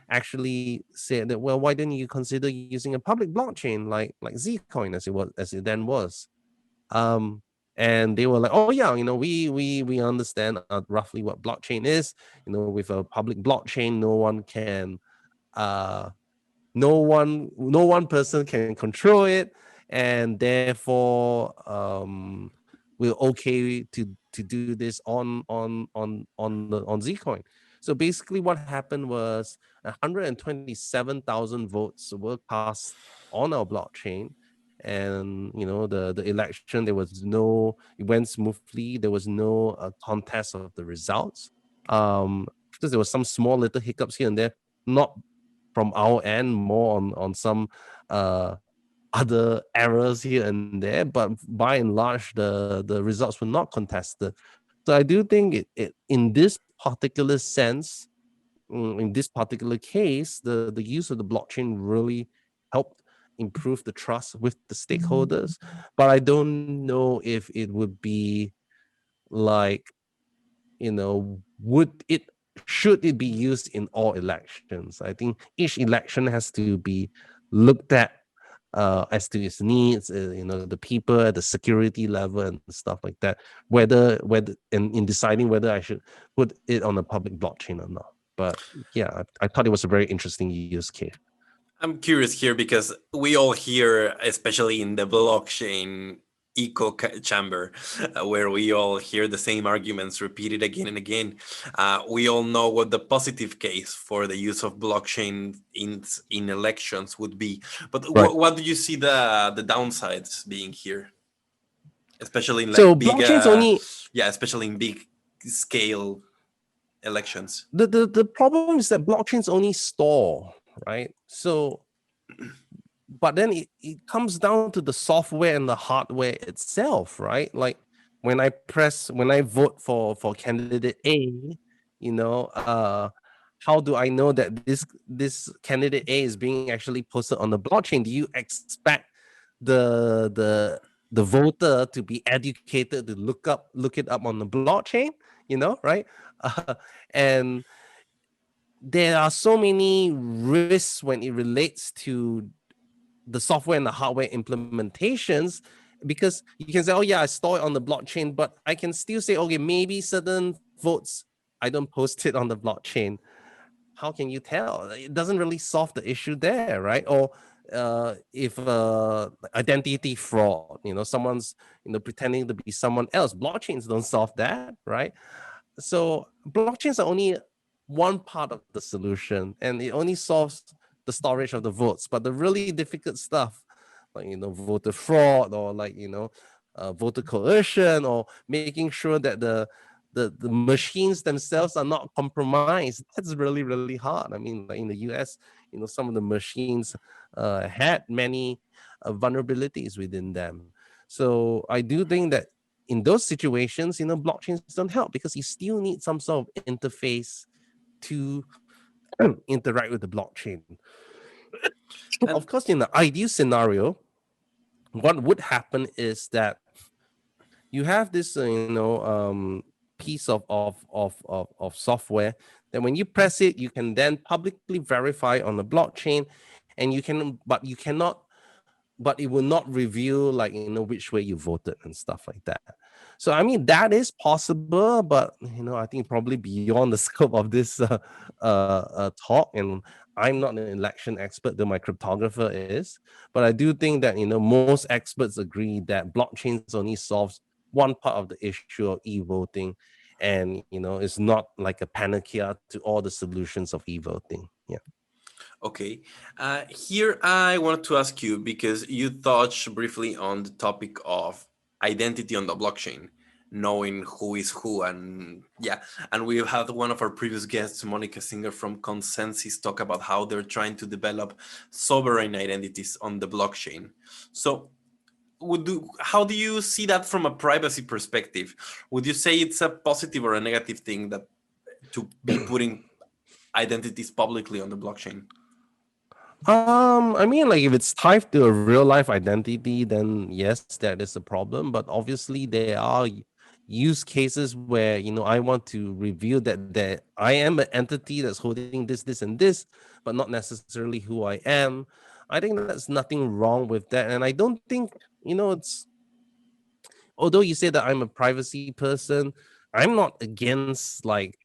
actually said that, well, why don't you consider using a public blockchain like Zcoin as it then was? And they were like, oh yeah, we understand roughly what blockchain is. With a public blockchain, uh, no one person can control it, and therefore we're okay to do this on Zcoin. So basically what happened was 127,000 votes were cast on our blockchain, and the election, it went smoothly. There was no contest of the results, because there was some small little hiccups here and there, not from our end, more on some other errors here and there, but by and large, the results were not contested. So I do think it in this particular sense, in this particular case, the use of the blockchain really helped improve the trust with the stakeholders. But I don't know if it would be like, should it be used in all elections? I think each election has to be looked at as to its needs, the people at the security level and stuff like that, whether in deciding whether I should put it on a public blockchain or not. But yeah, I thought it was a very interesting use case. I'm curious here because we all hear, especially in the blockchain chamber, where we all hear the same arguments repeated again and again. We all know what the positive case for the use of blockchain in elections would be. But Right. what do you see the downsides being here, especially in So like big, blockchains only especially in big scale elections? the problem is that blockchains only store, right? So but then it comes down to the software and the hardware itself, right? Like when I vote for candidate A, how do I know that this candidate A is being actually posted on the blockchain? Do you expect the the the voter to be educated to look it up on the blockchain? Right? Uh, and there are so many risks when it relates to the software and the hardware implementations, because you can say, oh yeah, I store it on the blockchain, but I can still say, okay, maybe certain votes I don't post it on the blockchain. How can you tell? It doesn't really solve the issue there, right? Or if identity fraud, someone's pretending to be someone else. Blockchains don't solve that, right? So blockchains are only one part of the solution, and it only solves the storage of the votes. But the really difficult stuff, like voter fraud, or like voter coercion, or making sure that the machines themselves are not compromised, that's really, really hard. I mean, like in the US, some of the machines had many vulnerabilities within them. So I do think that in those situations, blockchains don't help, because you still need some sort of interface to interact with the blockchain. Of And course, in the ideal scenario, what would happen is that you have this, piece of software that when you press it, you can then publicly verify on the blockchain, and you cannot, but it will not reveal, like, which way you voted and stuff like that. So I mean, that is possible, but I think probably beyond the scope of this talk. And I'm not an election expert, though my cryptographer is. But I do think that most experts agree that blockchains only solves one part of the issue of e-voting, and it's not like a panacea to all the solutions of e-voting. Yeah. okay, here I wanted to ask you, because you touched briefly on the topic of identity on the blockchain, knowing who is who, and yeah, and we had one of our previous guests, Monica Singer from Consensus, talk about how they're trying to develop sovereign identities on the blockchain. So, how do you see that from a privacy perspective? Would you say it's a positive or a negative thing that to be putting identities publicly on the blockchain? I mean, like, if it's tied to a real life identity, then yes, that is a problem. But obviously, there are use cases where I want to reveal that I am an entity that's holding this, and this, but not necessarily who I am. I think there's nothing wrong with that, and I don't think it's. Although you say that I'm a privacy person, I'm not against, like,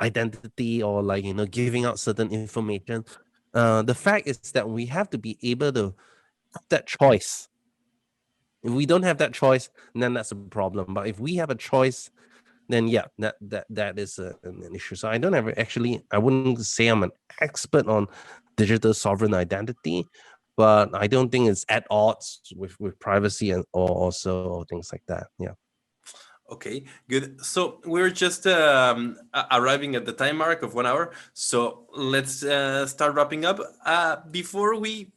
identity, or like giving out certain information. The fact is that we have to be able to have that choice. If we don't have that choice, then that's a problem. But if we have a choice, then yeah, that is an issue. So I don't ever actually, I wouldn't say I'm an expert on digital sovereign identity, but I don't think it's at odds with privacy, and or also things like that. Yeah. Okay, good. So we're just arriving at the time mark of 1 hour. So let's start wrapping up. Before we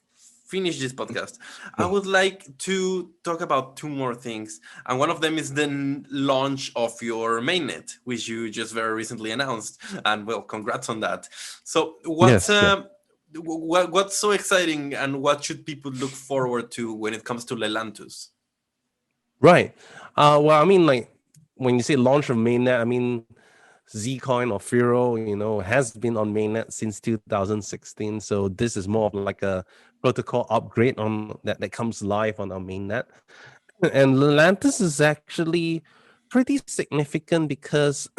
finish this podcast, I would like to talk about two more things. And one of them is the launch of your mainnet, which you just very recently announced. And well, congrats on that. So Yes. Yeah. what's so exciting, and what should people look forward to when it comes to Lelantus? Right. Well, I mean, like, when you say launch of mainnet, I mean, Zcoin or Firo, has been on mainnet since 2016. So this is more of like a protocol upgrade on that comes live on our mainnet. And Lelantus is actually pretty significant because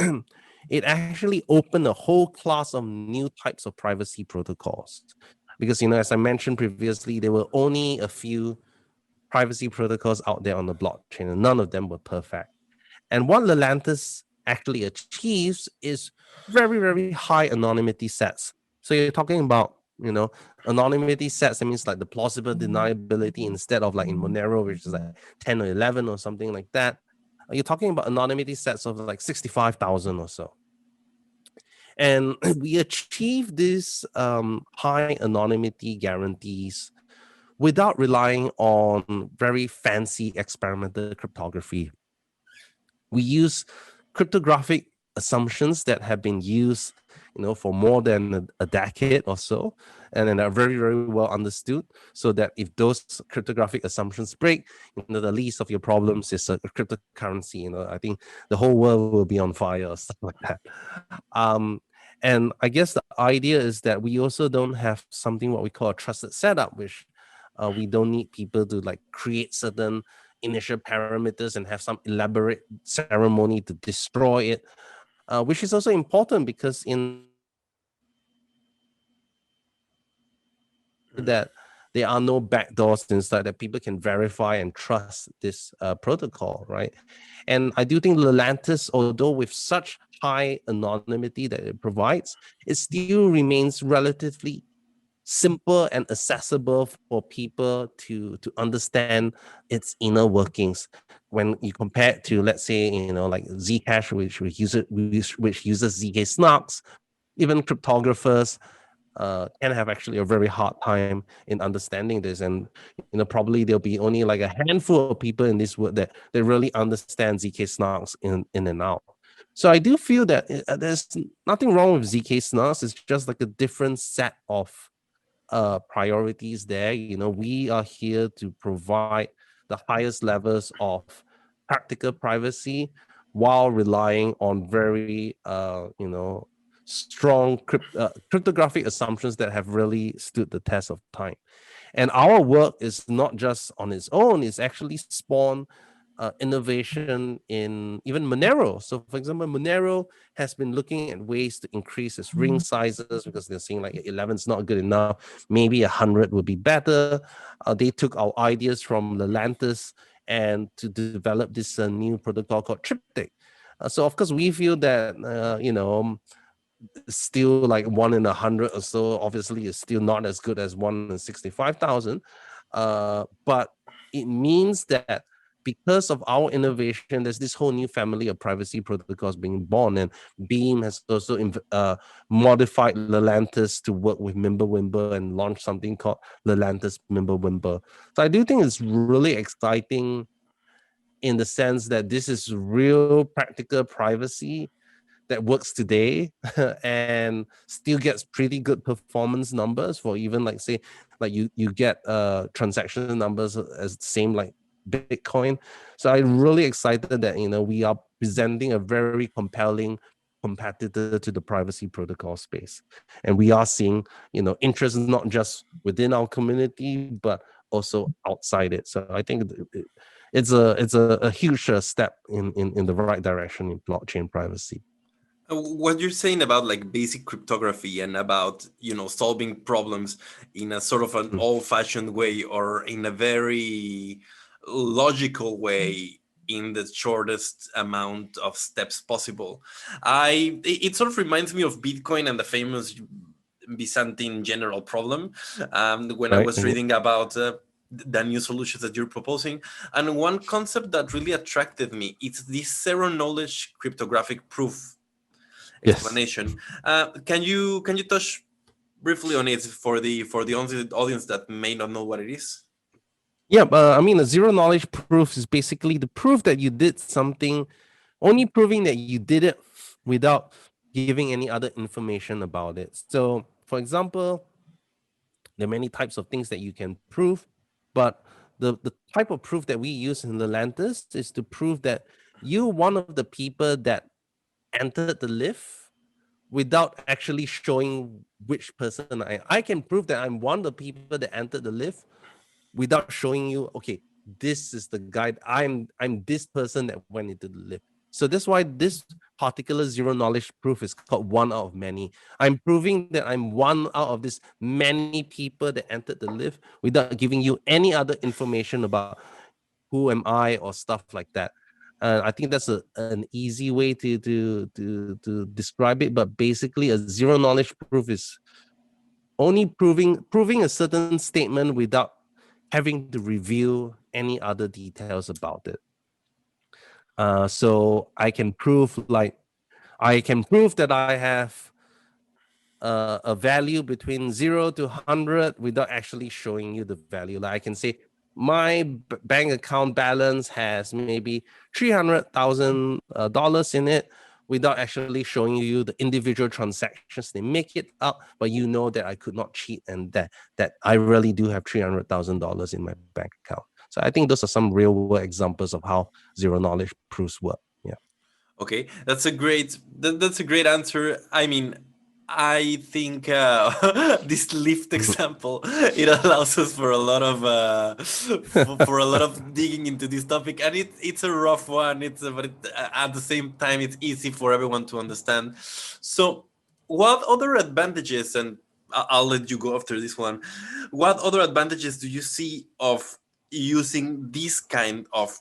it actually opened a whole class of new types of privacy protocols. Because, as I mentioned previously, there were only a few privacy protocols out there on the blockchain, and none of them were perfect. And what Lelantus actually achieves is very, very high anonymity sets. So you're talking about, anonymity sets. That means like the plausible deniability, instead of like in Monero, which is like 10 or 11 or something like that. You're talking about anonymity sets of like 65,000 or so. And we achieve this high anonymity guarantees without relying on very fancy experimental cryptography. We use cryptographic assumptions that have been used, for more than a decade or so, and then are very, very well understood. So that if those cryptographic assumptions break, the least of your problems is a cryptocurrency. I think the whole world will be on fire or stuff like that. Um, and I guess the idea is that we also don't have something what we call a trusted setup, which we don't need people to like create certain initial parameters and have some elaborate ceremony to destroy it, which is also important because in a blockchain, you need to make sure that There are no backdoors inside that people can verify and trust this protocol, right? And I do think Lelantis, although with such high anonymity that it provides, it still remains relatively simple and accessible for people to understand its inner workings when you compare it to, let's say, like Zcash, which uses ZK snarks. Even cryptographers can have actually a very hard time in understanding this, and probably there'll be only like a handful of people in this world that really understand ZK snarks in and out. So I do feel that there's nothing wrong with ZK snarks. It's just like a different set of priorities there. We are here to provide the highest levels of practical privacy while relying on very strong cryptographic assumptions that have really stood the test of time. And our work is not just on its own, it's actually spawned innovation in even Monero. So, for example, Monero has been looking at ways to increase its ring sizes because they're saying like 11 is not good enough. Maybe 100 would be better. They took our ideas from Lelantis and to develop this new protocol called Triptych. So, of course, we feel that, still like 1 in 100 or so. Obviously, it's still not as good as 1 in 65,000. But it means that because of our innovation, there's this whole new family of privacy protocols being born, and Beam has also modified Lelantis to work with Mimblewimble and launched something called Lelantis Mimblewimble. So I do think it's really exciting in the sense that this is real practical privacy that works today and still gets pretty good performance numbers for even like say like you get transaction numbers as same like Bitcoin. So I'm really excited that we are presenting a very compelling competitor to the privacy protocol space, and we are seeing interest not just within our community but also outside it. So I think it's a huge step in the right direction in blockchain privacy. What you're saying about like basic cryptography and about solving problems in a sort of an old-fashioned way or in a very logical way in the shortest amount of steps possible, it sort of reminds me of Bitcoin and the famous Byzantine general problem. When I Right. was reading about the new solutions that you're proposing, and one concept that really attracted me, it's this zero knowledge cryptographic proof Yes. explanation. Can you touch briefly on it for the audience that may not know what it is? Yeah, I mean, a zero knowledge proof is basically the proof that you did something, only proving that you did it without giving any other information about it. So, for example, there are many types of things that you can prove, but the type of proof that we use in Lelantis is to prove that you're one of the people that entered the lift without actually showing which person I can prove that I'm one of the people that entered the lift without showing you, okay, this is the guy. I'm this person that went into the lift. So that's why this particular zero knowledge proof is called one out of many. I'm proving that I'm one out of this many people that entered the lift without giving you any other information about who am I or stuff like that. I think that's an easy way to describe it. But basically, a zero knowledge proof is only proving a certain statement without having to reveal any other details about it. So I can prove that I have a value between 0 to 100 without actually showing you the value. Like I can say my bank account balance has maybe $300,000 in it without actually showing you the individual transactions. They make it up, but you know that I could not cheat and that I really do have $300,000 in my bank account. So I think those are some real world examples of how zero knowledge proofs work. Yeah. Okay, that's a great answer. I mean, I think this lift example it allows us for a lot of for a lot of digging into this topic, and it's a rough one. At the same time, it's easy for everyone to understand. So, what other advantages and I'll let you go after this one. What other advantages do you see of using this kind of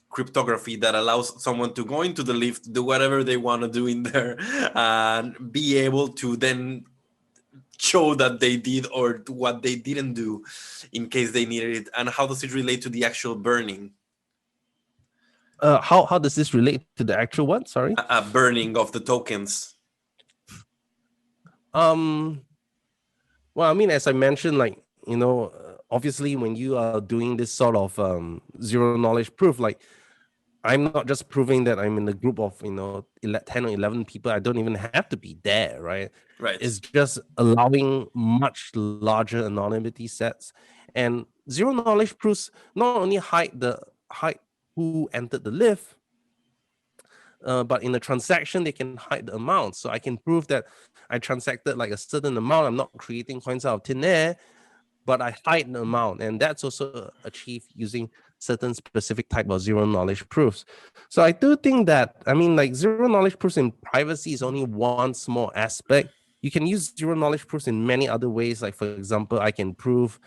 cryptography that allows someone to go into the lift, do whatever they want to do in there, and be able to then show that they did or what they didn't do in case they needed it? And how does it relate to the actual burning? How does this relate to the actual one? Sorry. Burning of the tokens. Um. Well, I mean, as I mentioned, like, obviously, when you are doing this sort of zero knowledge proof, like, I'm not just proving that I'm in a group of 10 or 11 people. I don't even have to be there, right? Right. It's just allowing much larger anonymity sets, and zero knowledge proofs not only hide who entered the lift, but in a transaction they can hide the amount. So I can prove that I transacted like a certain amount. I'm not creating coins out of thin air, but I hide the amount, and that's also achieved using certain specific type of zero knowledge proofs. So I do think that, I mean, like, zero knowledge proofs in privacy is only one small aspect. You can use zero knowledge proofs in many other ways. Like, for example, I can prove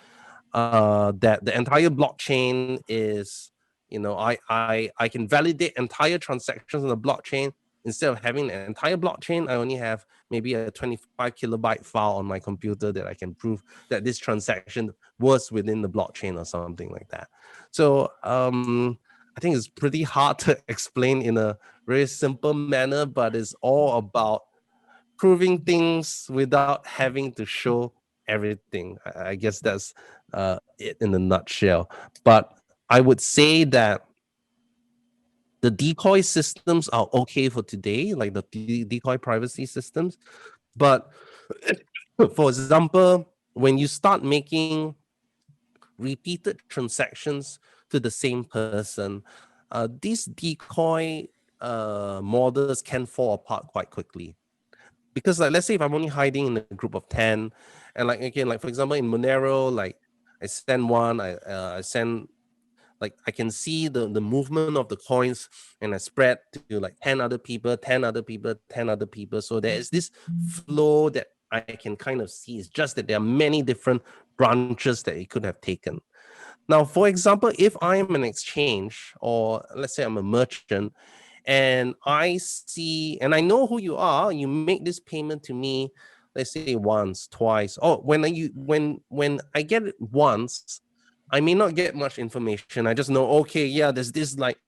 that the entire blockchain is, I can validate entire transactions on the blockchain. Instead of having the entire blockchain, I only have maybe a 25 kilobyte file on my computer that I can prove that this transaction was within the blockchain or something like that. So I think it's pretty hard to explain in a very simple manner, but it's all about proving things without having to show everything. I guess that's it in a nutshell. But I would say that the decoy systems are okay for today, like the decoy privacy systems. But for example, when you start making repeated transactions to the same person, these decoy models can fall apart quite quickly. Because, like, let's say if I'm only hiding in a group of 10, and, like, again, like, for example, in Monero, like, I send one, I send, like, I can see the movement of the coins, and I spread to like 10 other people, 10 other people, 10 other people. So there is this flow that I can kind of see. It's just that there are many different branches that it could have taken. Now, for example, if I am an exchange, or let's say I'm a merchant, and I see and I know who you are, you make this payment to me, let's say once, twice. Oh, when I get it once, I may not get much information. I just know, okay, yeah, there's this like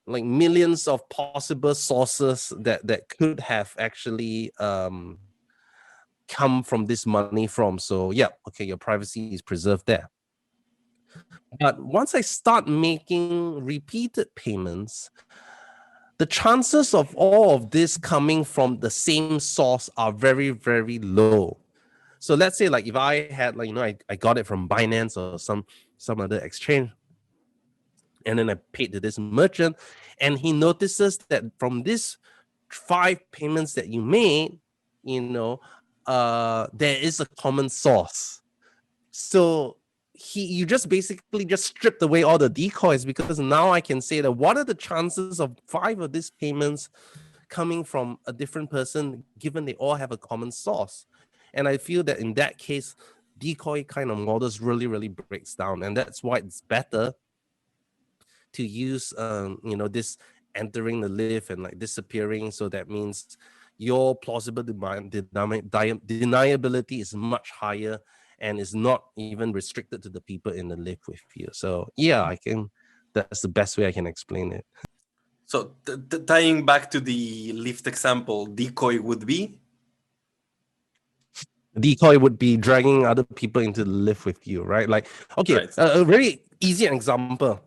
millions of possible sources that could have actually come from this money from. So yeah, okay, your privacy is preserved there. But once I start making repeated payments, the chances of all of this coming from the same source are very, very low. So let's say, like, if I had, like, I got it from Binance or some other exchange, and then I paid to this merchant, and he notices that from this 5 payments that you made, there is a common source. So you just basically just stripped away all the decoys, because now I can say that what are the chances of 5 of these payments coming from a different person, given they all have a common source. And I feel that in that case, decoy kind of models really, really breaks down. And that's why it's better to use, this entering the lift and like disappearing. So that means your plausible deniability is much higher, and is not even restricted to the people in the lift with you. So yeah, that's the best way I can explain it. So tying back to the lift example, decoy would be? Decoy would be dragging other people into the lift with you, right? Like, okay, Right. a very easy example.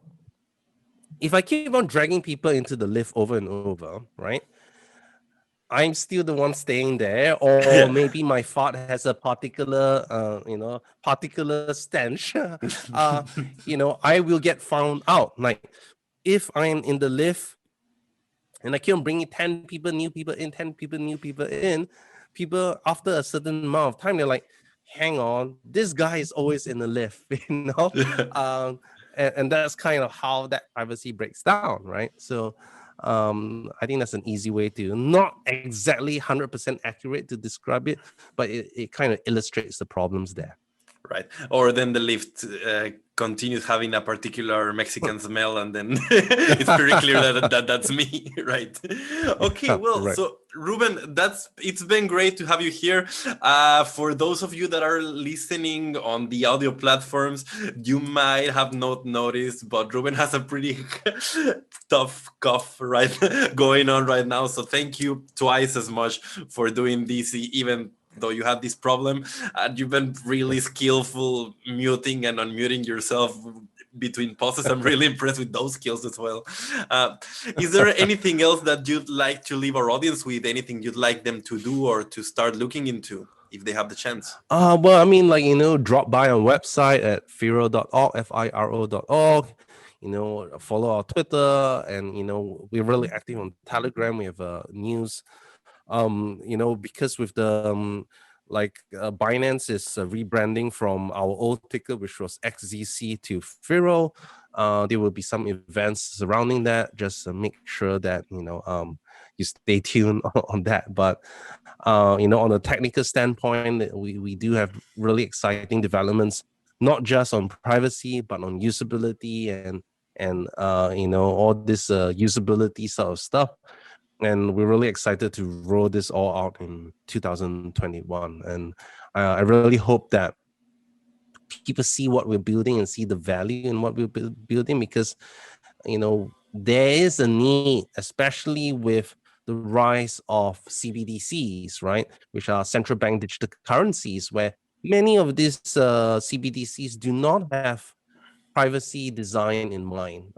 If I keep on dragging people into the lift over and over, right? I'm still the one staying there, or Yeah. maybe my fart has a particular stench. I will get found out. Like, if I'm in the lift and I keep on bringing 10 people, new people in, 10 people, new people in, people after a certain amount of time, they're like, hang on, this guy is always in the lift, um, and that's kind of how that privacy breaks down, right? So I think that's an easy way to, not exactly 100% accurate to describe it, but it kind of illustrates the problems there. Right. Or then the lift continues having a particular Mexican smell, and then it's pretty clear that's me, right? Okay, Yeah, well, right. so Ruben, it's been great to have you here. For those of you that are listening on the audio platforms, you might have not noticed, but Ruben has a pretty tough cough right going on right now. So thank you twice as much for doing this, even though you had this problem. And you've been really skillful muting and unmuting yourself between pauses. I'm really impressed with those skills as well. Uh, is there anything else that you'd like to leave our audience with? Anything you'd like them to do or to start looking into if they have the chance? Well, I mean, like, drop by our website at firo.org, firo.org. Follow our Twitter, and we're really active on Telegram. We have news. Because with the Binance is rebranding from our old ticker, which was XZC, to Firo. There will be some events surrounding that. Just make sure that you stay tuned on that. But on a technical standpoint, we do have really exciting developments, not just on privacy but on usability and all this usability sort of stuff. And we're really excited to roll this all out in 2021. And I really hope that people see what we're building and see the value in what we're building, because there is a need, especially with the rise of CBDCs, right, which are central bank digital currencies, where many of these CBDCs do not have privacy design in mind.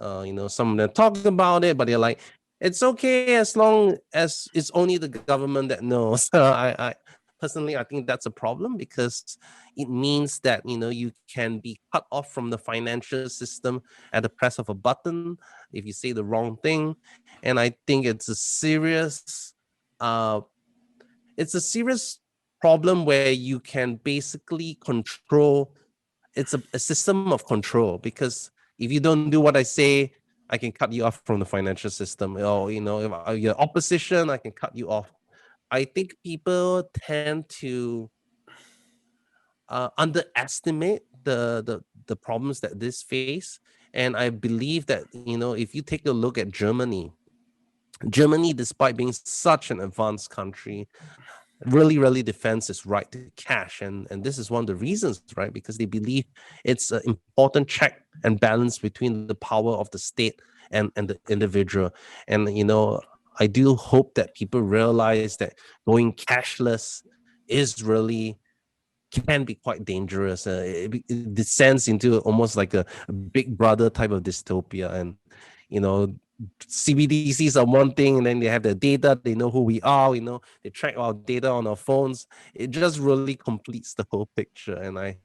Some of them talk about it, but they're like, it's okay as long as it's only the government that knows. I personally, I think that's a problem, because it means that you can be cut off from the financial system at the press of a button if you say the wrong thing. And I think uh it's a serious problem where you can basically control. It's a system of control, because if you don't do what I say, I can cut you off from the financial system. Or if you're opposition, I can cut you off. I think people tend to underestimate the problems that this face. And I believe that if you take a look at Germany, despite being such an advanced country, really defends its right to cash. And this is one of the reasons, right? Because they believe it's an important check and balance between the power of the state and the individual. And I do hope that people realize that going cashless is really can be quite dangerous. It descends into almost like a big brother type of dystopia. And CBDCs are one thing, and then they have the data. They know who we are. They track our data on our phones. It just really completes the whole picture. And I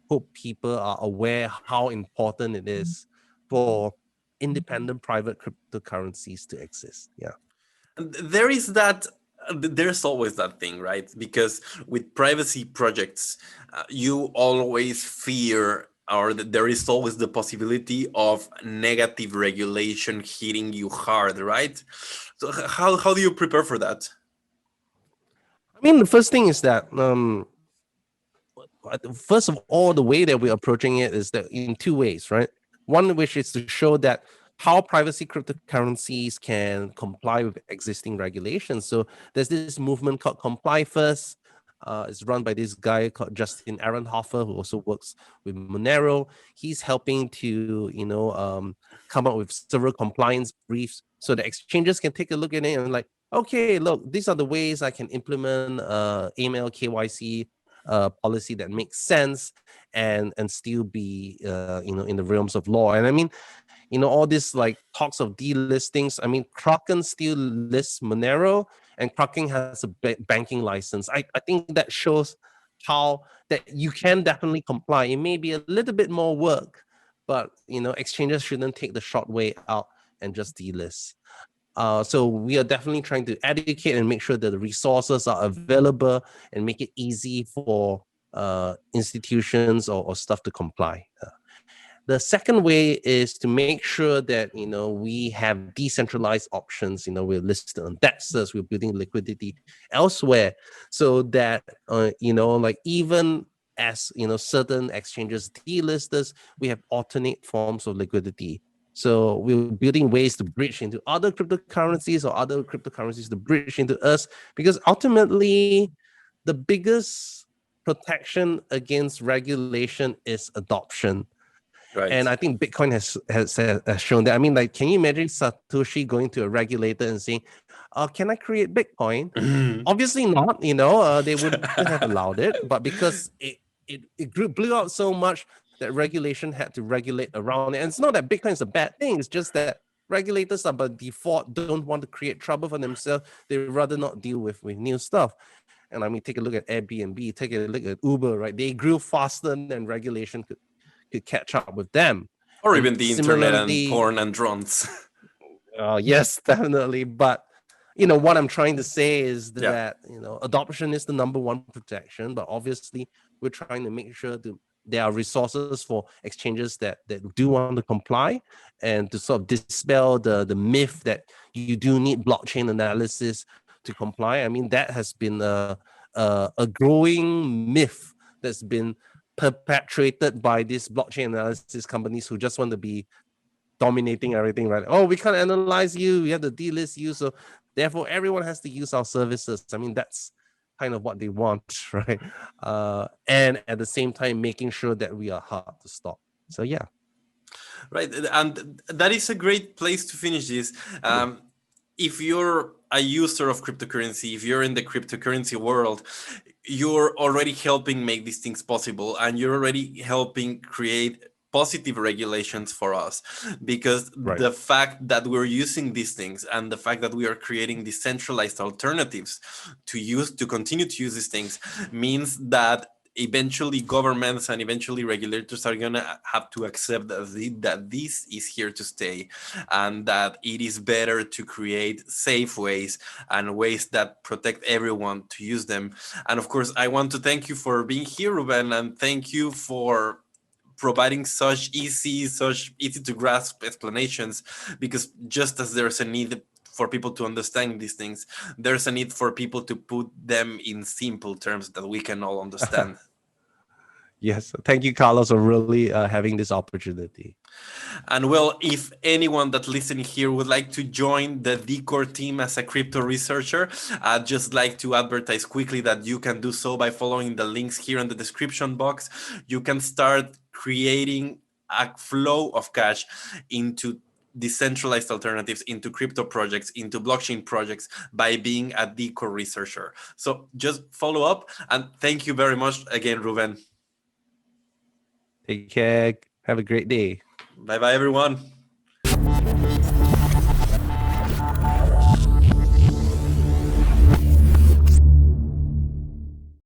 hope people are aware how important it is for independent private cryptocurrencies to exist. Yeah. There is that. There's always that thing, right? Because with privacy projects, you always fear, or there is always the possibility of negative regulation hitting you hard, right? So how do you prepare for that? I mean, the first thing is that first of all, the way that we're approaching it is that in two ways, right? One, which is to show that how privacy cryptocurrencies can comply with existing regulations. So there's this movement called Comply First. It's run by this guy called Justin Ehrenhofer, who also works with Monero. He's helping to, come up with several compliance briefs so the exchanges can take a look at it and like, okay, look, these are the ways I can implement AML KYC policy that makes sense and still be in the realms of law. And I mean, all this like talks of delistings. I mean, Kraken still lists Monero, and Kraken has a banking license. I think that shows how that you can definitely comply. It may be a little bit more work, but exchanges shouldn't take the short way out and just delist. So we are definitely trying to educate and make sure that the resources are available and make it easy for institutions or stuff to comply. The second way is to make sure that, we have decentralized options. We're listed on DEXs, we're building liquidity elsewhere, so that, like even as, certain exchanges delist us, we have alternate forms of liquidity. So we're building ways to bridge into other cryptocurrencies or other cryptocurrencies to bridge into us, because ultimately the biggest protection against regulation is adoption. Right. And I think Bitcoin has shown that. I mean, like, can you imagine Satoshi going to a regulator and saying, can I create Bitcoin? Obviously not, they wouldn't have allowed it. But because it blew out so much that regulation had to regulate around it. And it's not that Bitcoin is a bad thing. It's just that regulators are by default don't want to create trouble for themselves. They rather not deal with new stuff. And I mean, take a look at Airbnb, take a look at Uber, right? They grew faster than regulation could catch up with them. Or And even the internet and similarly, porn and drones. yes, definitely. But what I'm trying to say is Yeah. that adoption is the number one protection. But obviously, we're trying to make sure there are resources for exchanges that do want to comply, and to sort of dispel the myth that you do need blockchain analysis to comply. I mean, that has been a growing myth that's been perpetuated by these blockchain analysis companies who just want to be dominating everything, right? Oh, we can't analyze you, we have to delist you, so therefore everyone has to use our services. I mean, that's kind of what they want, right? And at the same time making sure that we are hard to stop. So yeah. Right, and that is a great place to finish this. If you're a user of cryptocurrency, if you're in the cryptocurrency world, you're already helping make these things possible, and you're already helping create positive regulations for us, because Right. the fact that we're using these things and the fact that we are creating decentralized alternatives to continue to use these things means that eventually governments and eventually regulators are going to have to accept that this is here to stay, and that it is better to create safe ways and ways that protect everyone to use them. And of course, I want to thank you for being here, Reuben, and thank you for providing such easy to grasp explanations, because just as there's a need for people to understand these things, there's a need for people to put them in simple terms that we can all understand. Yes, thank you, Carlos, for really having this opportunity. And well, if anyone that listening here would like to join the Decor team as a crypto researcher, I'd just like to advertise quickly that you can do so by following the links here in the description box. You can start creating a flow of cash into decentralized alternatives, into crypto projects, into blockchain projects by being a Decor researcher. So just follow up, and thank you very much again, Reuben. Take care. Have a great day. Bye bye, everyone.